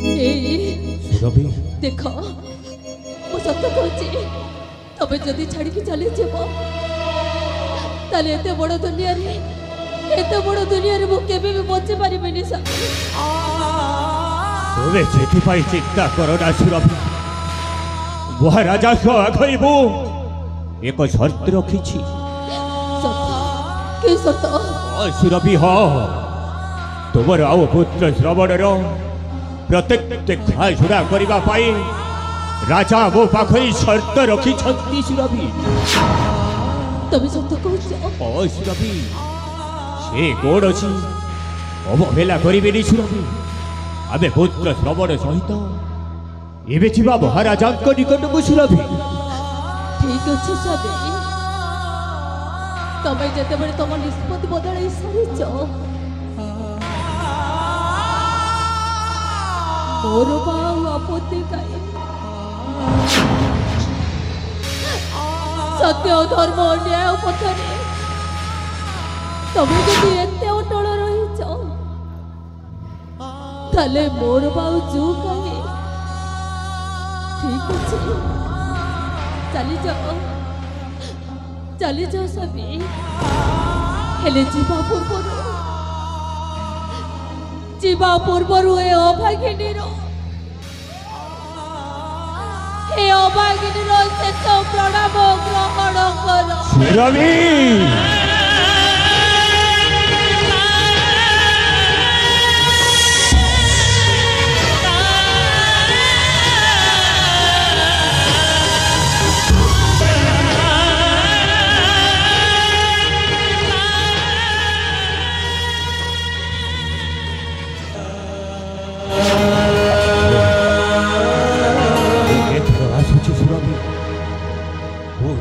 रवि देख मु सत कहूँ तबे जदि छाड़ी चली जीव ताले एते बड़ दुनिया रे एते बड़ दुनिया रे मु केबे भी बची पारिबेनी स्वामी तोरे जेठी पाई चिंता करो ना सुरभि महाराजा सह आखइबू एक शर्त रखिछि के सत सुरभि ह तुमर आओ पुत्र श्रवणर प्रत्येक देखा छुड़ा करबा पाई राजा मो पाखई शर्त रखी छत्ती सुरभि तबे सत कहूँ सुरभि से कोड अछि अवहेला करिबेनी सुरभि आमे पुत्र श्रवण सहित एबे छिबा महाराजा निकट को सुरभि ठीक अच्छे स्वामी तमे जते बड़े तुम निष्पत्ति बदल सारी मोर बाऊ आपत्ति काई सत्य धर्म न्याय पथरे तमे जदि एते अटल रहिच ताले मोर बाऊ जू कहे ठीक अच्छे चली जाओ स्वामी हेले जीवा पूर्वर ए अभागिनीर शेष प्रणाम ग्रहण कर रवि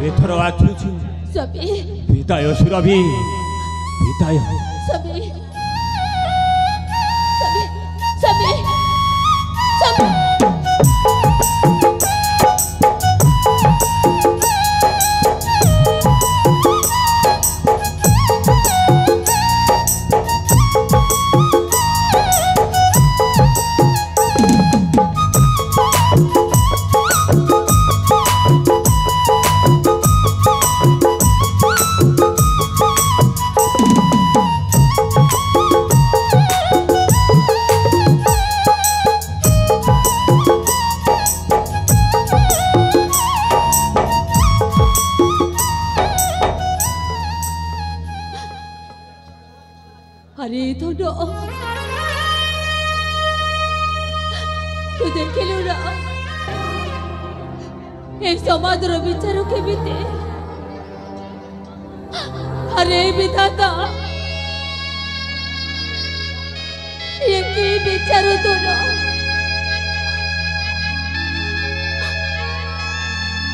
एथर आछुछि स्वामी विदाय सुरभि विदाय स्वामी स्वामी स्वामी अरे धन तू देखिलु ना ए समाज विचार केमिति अरे विधाता ये की विचार तोर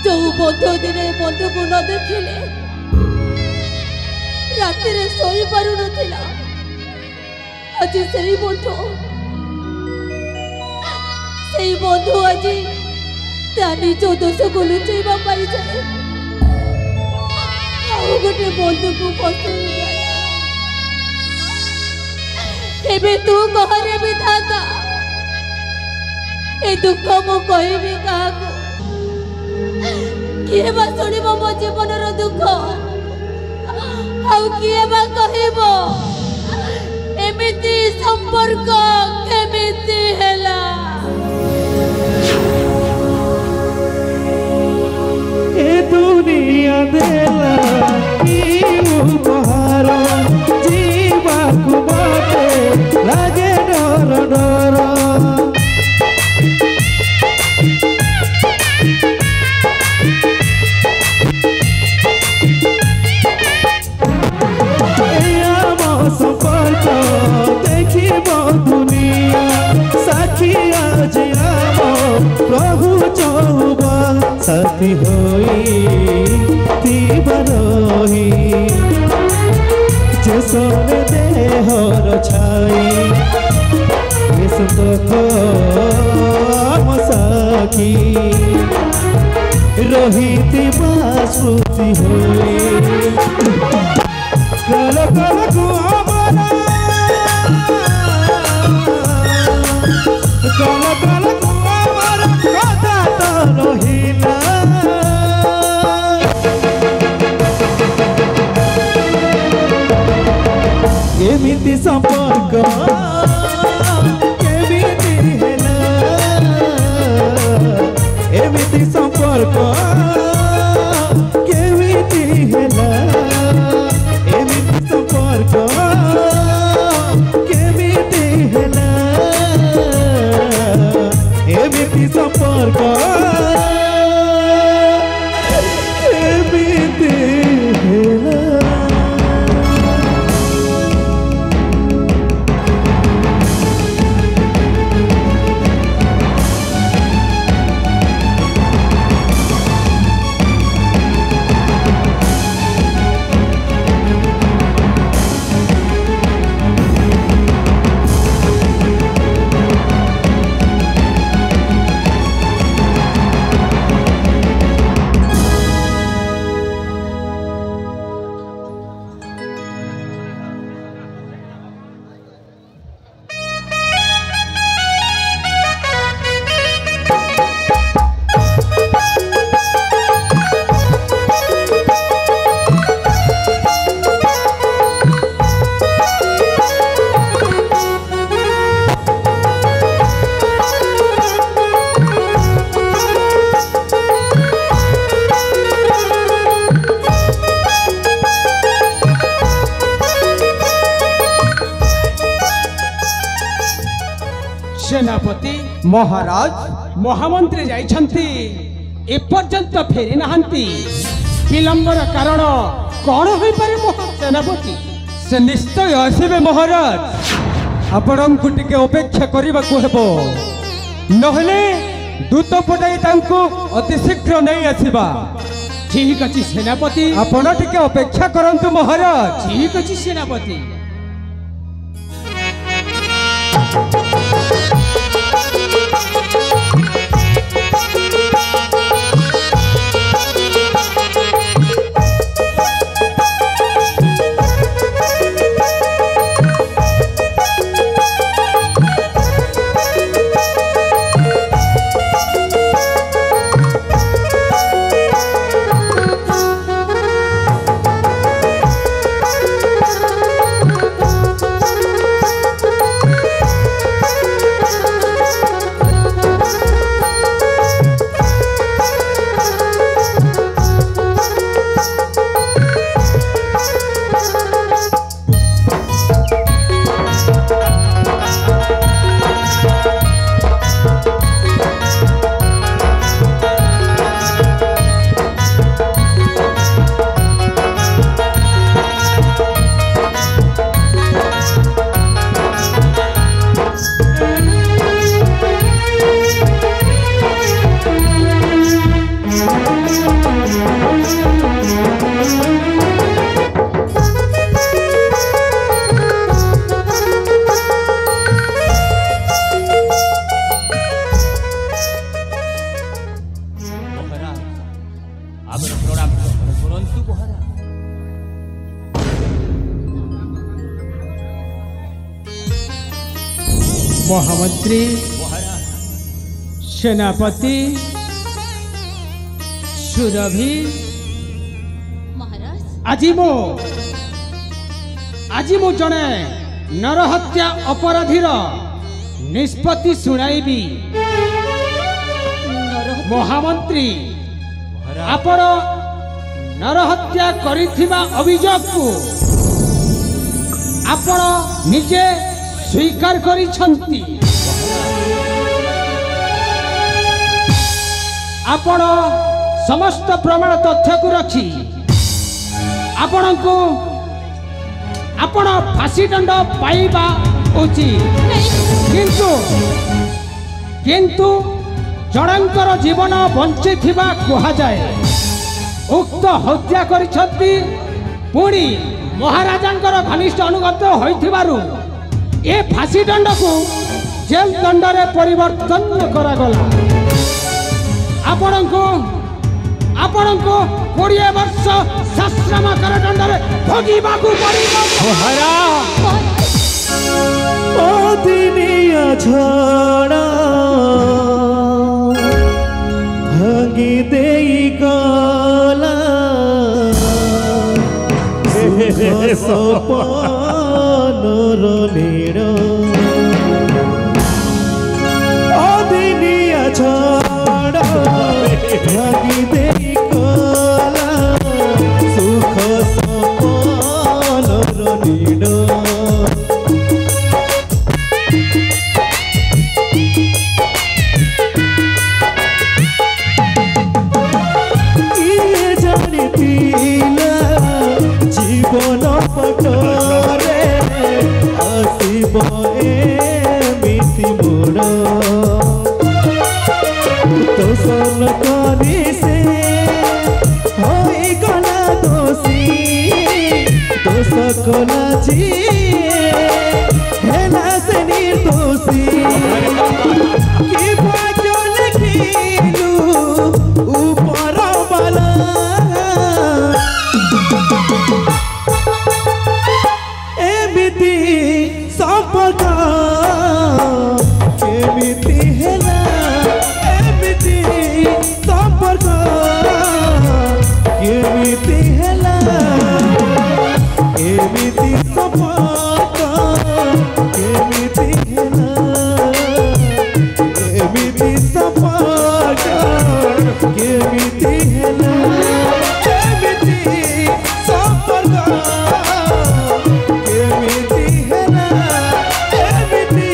जो बंधु दिने बंधु को न देखिले राति रे सोई पारु नथिला आज सही बंधु आज निज दोष को लुचेवा पाई जाए गोटे बंधु को पसंद एबे तू कहरे विधाता ए दुख मु कहबी काकू किए बा सुनिबो मो जीवनर दुख आउ किए बा कहबो एमिति संपर्क केमिति हैला ए दुनिया देला की उपहार जीवा को बाटे लागे डर डर संपर्क देखिब दुनिया साखी आज आम प्रभु चौबा साथी होई जे सोने देहर छाई सुख साखी रही स्मृति होई कल कल कुआमरा कल कल कुआमरा कथा तो रहिला केमिति संपर्क केमिति हैला एमिति संपर्क केमिति हैला संपर्क केमिति हैला एमिति संपर्क केमिति हैला सेनापति महाराज महामंत्री जाइछंती एपर्यंत फेरी नाहंती विलंबर कारण कौन होई पारे सेनापति से निश्चय आसबे महाराज आपण को टिके अपेक्षा करबा को हेबो नहले दूत पटाई तांको अति शीघ्र नहीं आसीबा ठीक अछि सेनापति आपण टिके अपेक्षा करंतु महाराज ठीक अछि सेनापति महामंत्री सेनापति सुरभि महाराज आज मु जड़े नरहत्या अपराधीर निष्पत्ति शुणाइबी। महामंत्री आपण नरहत्या करिथिबा अभियोग को आपण निजे स्वीकार करिछंती। आपण समस्त प्रमाण तथ्य को रखी आपण फांसी दंड पाइबा उचित। किंतु जनकर जीवन बंची थिबा कहा जाए। उक्त हत्या करिछंती पुणी महाराजांकर घनिष्ठ अनुगत होइथिबारु ए फांसी दंड को जेल दंड रे परिवर्तन करागला। आपण को 20 वर्ष सश्रम कारादंड रे भोगिबाकू पड़िबो। दिनिया झड़ा भांगी देई गला सपनर नीड़। दिनिया झड़ा भांगी देई गला सुख सपनर नीड़। जीवन पटरे आसब एमिति मोर तोसन करी से होई गला दोषी दोष कला जी हेला से निर्दोषी कि भाग्य लिखिलु ऊपर वाला एमिति संपर्क केमिति हेला एमिति संपर्क केमिति हेला एमिति संपर्क केमिति हेला एमिति संपर्क केमिति हेला एमिति संपर्क केमिति हेला एमिति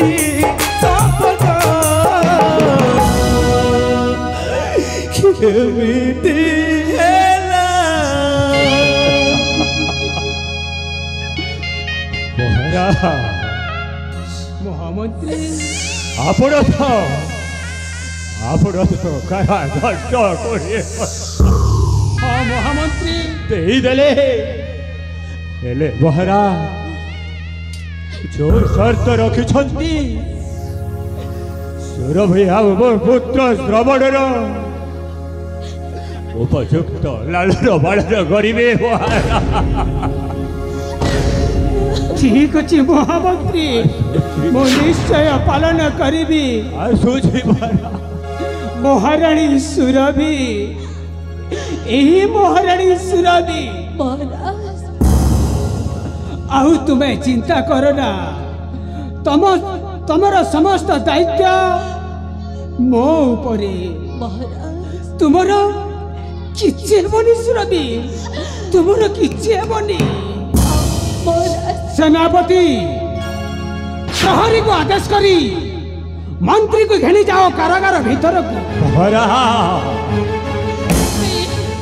संपर्क केमिति हेला। महामंत्री आपण तो कारागार करे हाँ महामंत्री देई देले हेले बहरा जो शर्त रखिछंती सुरभि आउ मोर पुत्र श्रवणर उपयुक्त लालर बालर करिवे। ठीक अच्छे महामंत्री मु निश्चय पालन करी। महाराणी सुरभि यही महाराणी सुरभि महाराज आउ तुम्हें चिंता करना तमर समस्त दायित्व मो उपरे। महाराज तुमर किछि हेबनी सुरभि तुमर किछि हेबनी। सेनापति प्रहरी को आदेश करी मंत्री को घेनी जाओ कारागार भीतर को।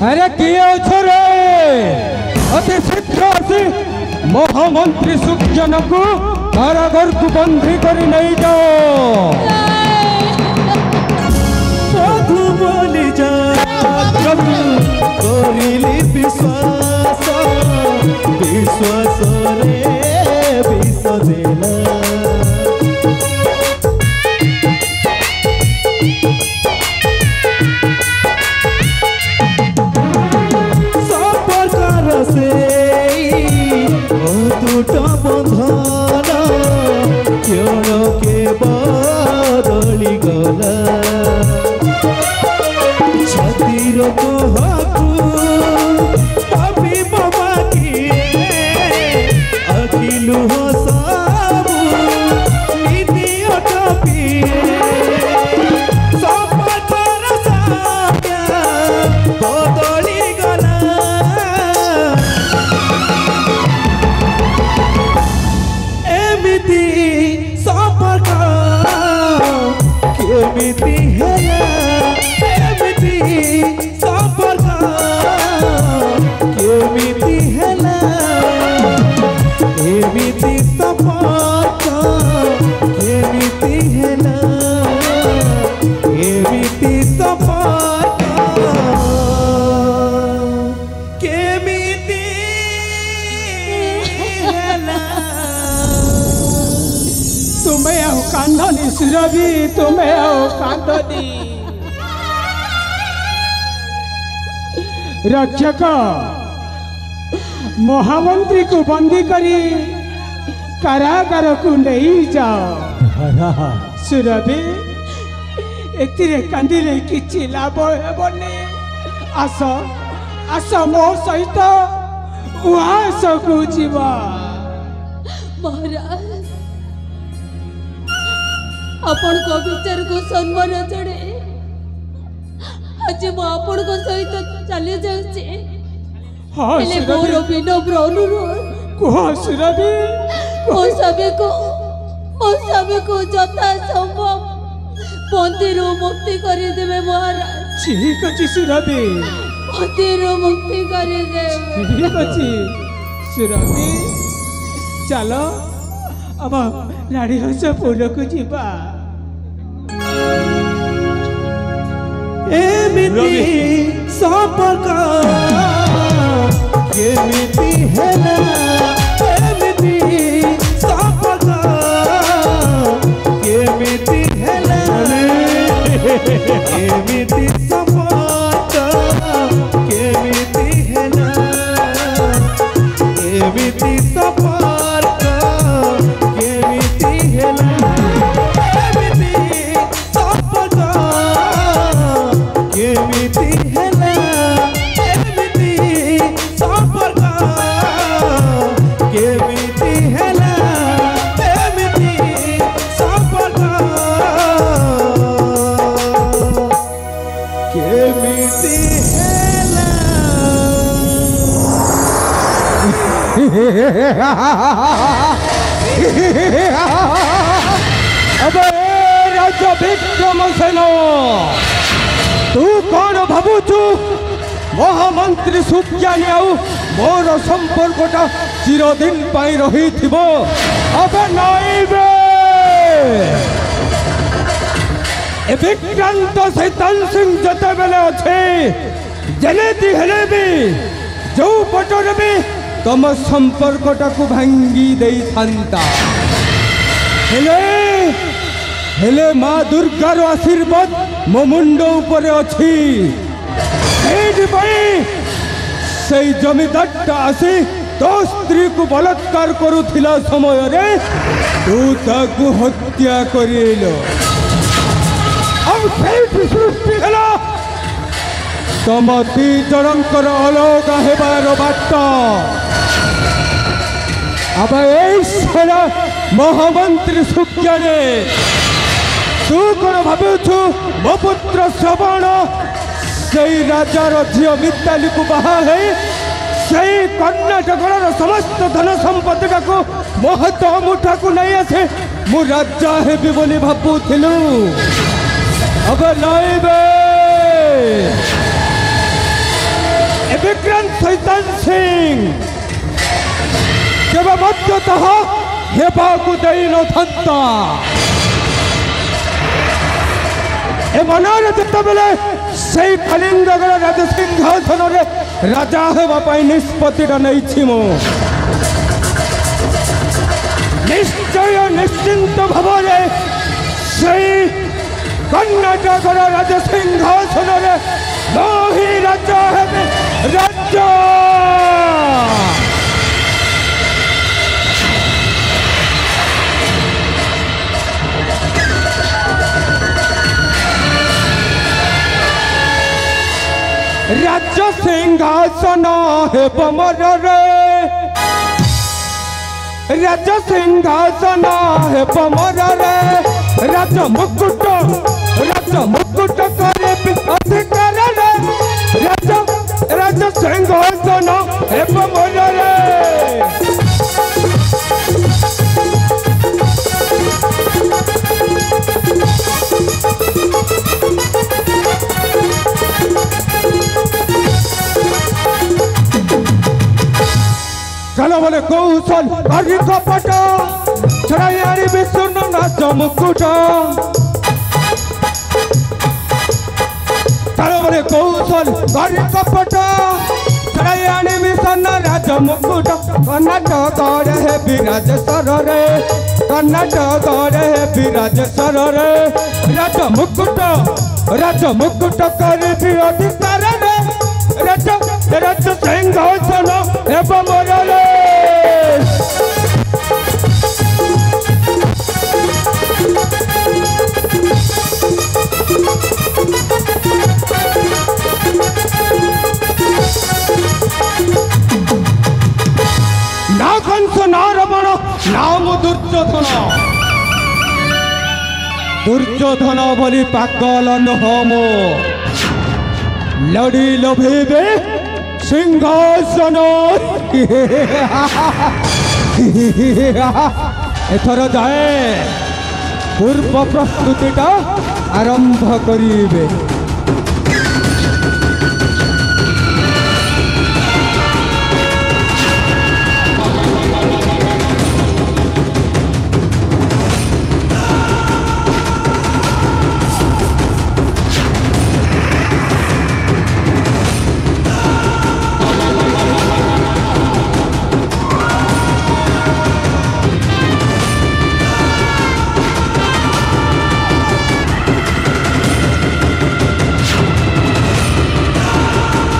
अरे किए अछो रे अति शीघ्र आसी महामंत्री सुखजन को कारागार को बंदी करी नहीं जाओ। साधु बोली जा करिली विश्वास विश्वास रे विष देला। संपर्क से अतुट बंधन क्षण के कांदनी सुरभि तुम्हें आओ कांदनी रक्षक महामंत्री को बंदी करी कारागार को नहीं जाओ सुरभि एतिरे कांदिले किछि लाभ हेबनी आस आस मो सहित उहास को जीवा महाराज आपण को विचार को सम्मान जड़े आज मु आपण को सहित चली जाउछि हाँ हेले मोर विनम्र अनुरोध कुह सुरभि मो सभी को जथा संभव बंदीर मुक्ति कर देवे महाराज ठीक अच्छी सुरभि बंदीर मुक्ति कर देवे ठीक अच्छी सुरभि चलो अब रानी हंस पुल को जीवा एमिति संपर्क केमिति हेला एमिति संपर्क केमिति हेला एमिति संपर्क केमिति हेला एमिति संपर्क केमिति हेला एमिति संपर्क केमिति हेला एमिति संपर्क केमिति हेला एमिति संपर्क केमिति अबे राजा विक्रमसेन तू कौन भावुचु महामंत्री सुज्ञानी आउ मोर संपर्कटा चिरदिन पाई रही थिबो अबे नाइबे ए विक्रांत शैतान सिंह जते बेले अच्छे जलेती हेले भी जो पटरे भी तम संपर्कटा को भांगी देई थांता हेले हेले माँ दुर्गार आशीर्वाद मो मुंड उपरे अच्छी से जमीदार आसी तो स्त्री को बलात्कार करुथिला समय रे तू ताकू हत्या करिलो सृष्टि हेला तम दी जनकर अलगा हेबार बाट अब ऐसा महामंत्री सुज्ञाने तू कौन भावुछु मो पुत्र श्रवण से राजार झील मिताली को बाहा है से कर्णाटकर समस्त धन संपत्ति को महत मुठा को नहीं आसे मु राजा हेबी बोली भाबुथिलु अब नाइबे विक्रांत शैतान सिंह केवल मध्यतः हेबाकु देई नथंता ए मनारे जेतेबेले से कलिंगगढ़ राज सिंहासन रे राजा हेबा पाई निष्पत्तिटा नैछि मो निश्चय निश्चिंत भावरे से कर्णाटकर राज सिंहासन रे मोहि राजा हेबे राजा राज्य सिंहासन हेब मोर रे राज्य सिंहासन हेब मोर रे राज मुकुट करे अधिकार रे राज्य सिंहासन हेब मोर रे चलो बोले कौशल हरि कपट छड़ाई विष्णु नाच मुकुट चलो बोले कौशल हरि कपट छड़ाई आनिबि सोना राज मुकुट कर्णाटक हे विराजेश्वर रे कर्णाटक हे विराजेश्वर रे राज मुकुट करबि अधिकार रे राज राज सिंहासन हेब मोर रे ना कंस ना रावण नाम दुर्योधन बोली पागल नह मो लड़ी लोभेबे सिंहासन एथर जाए पूर्व प्रस्तुतिटा आरंभ करिबे।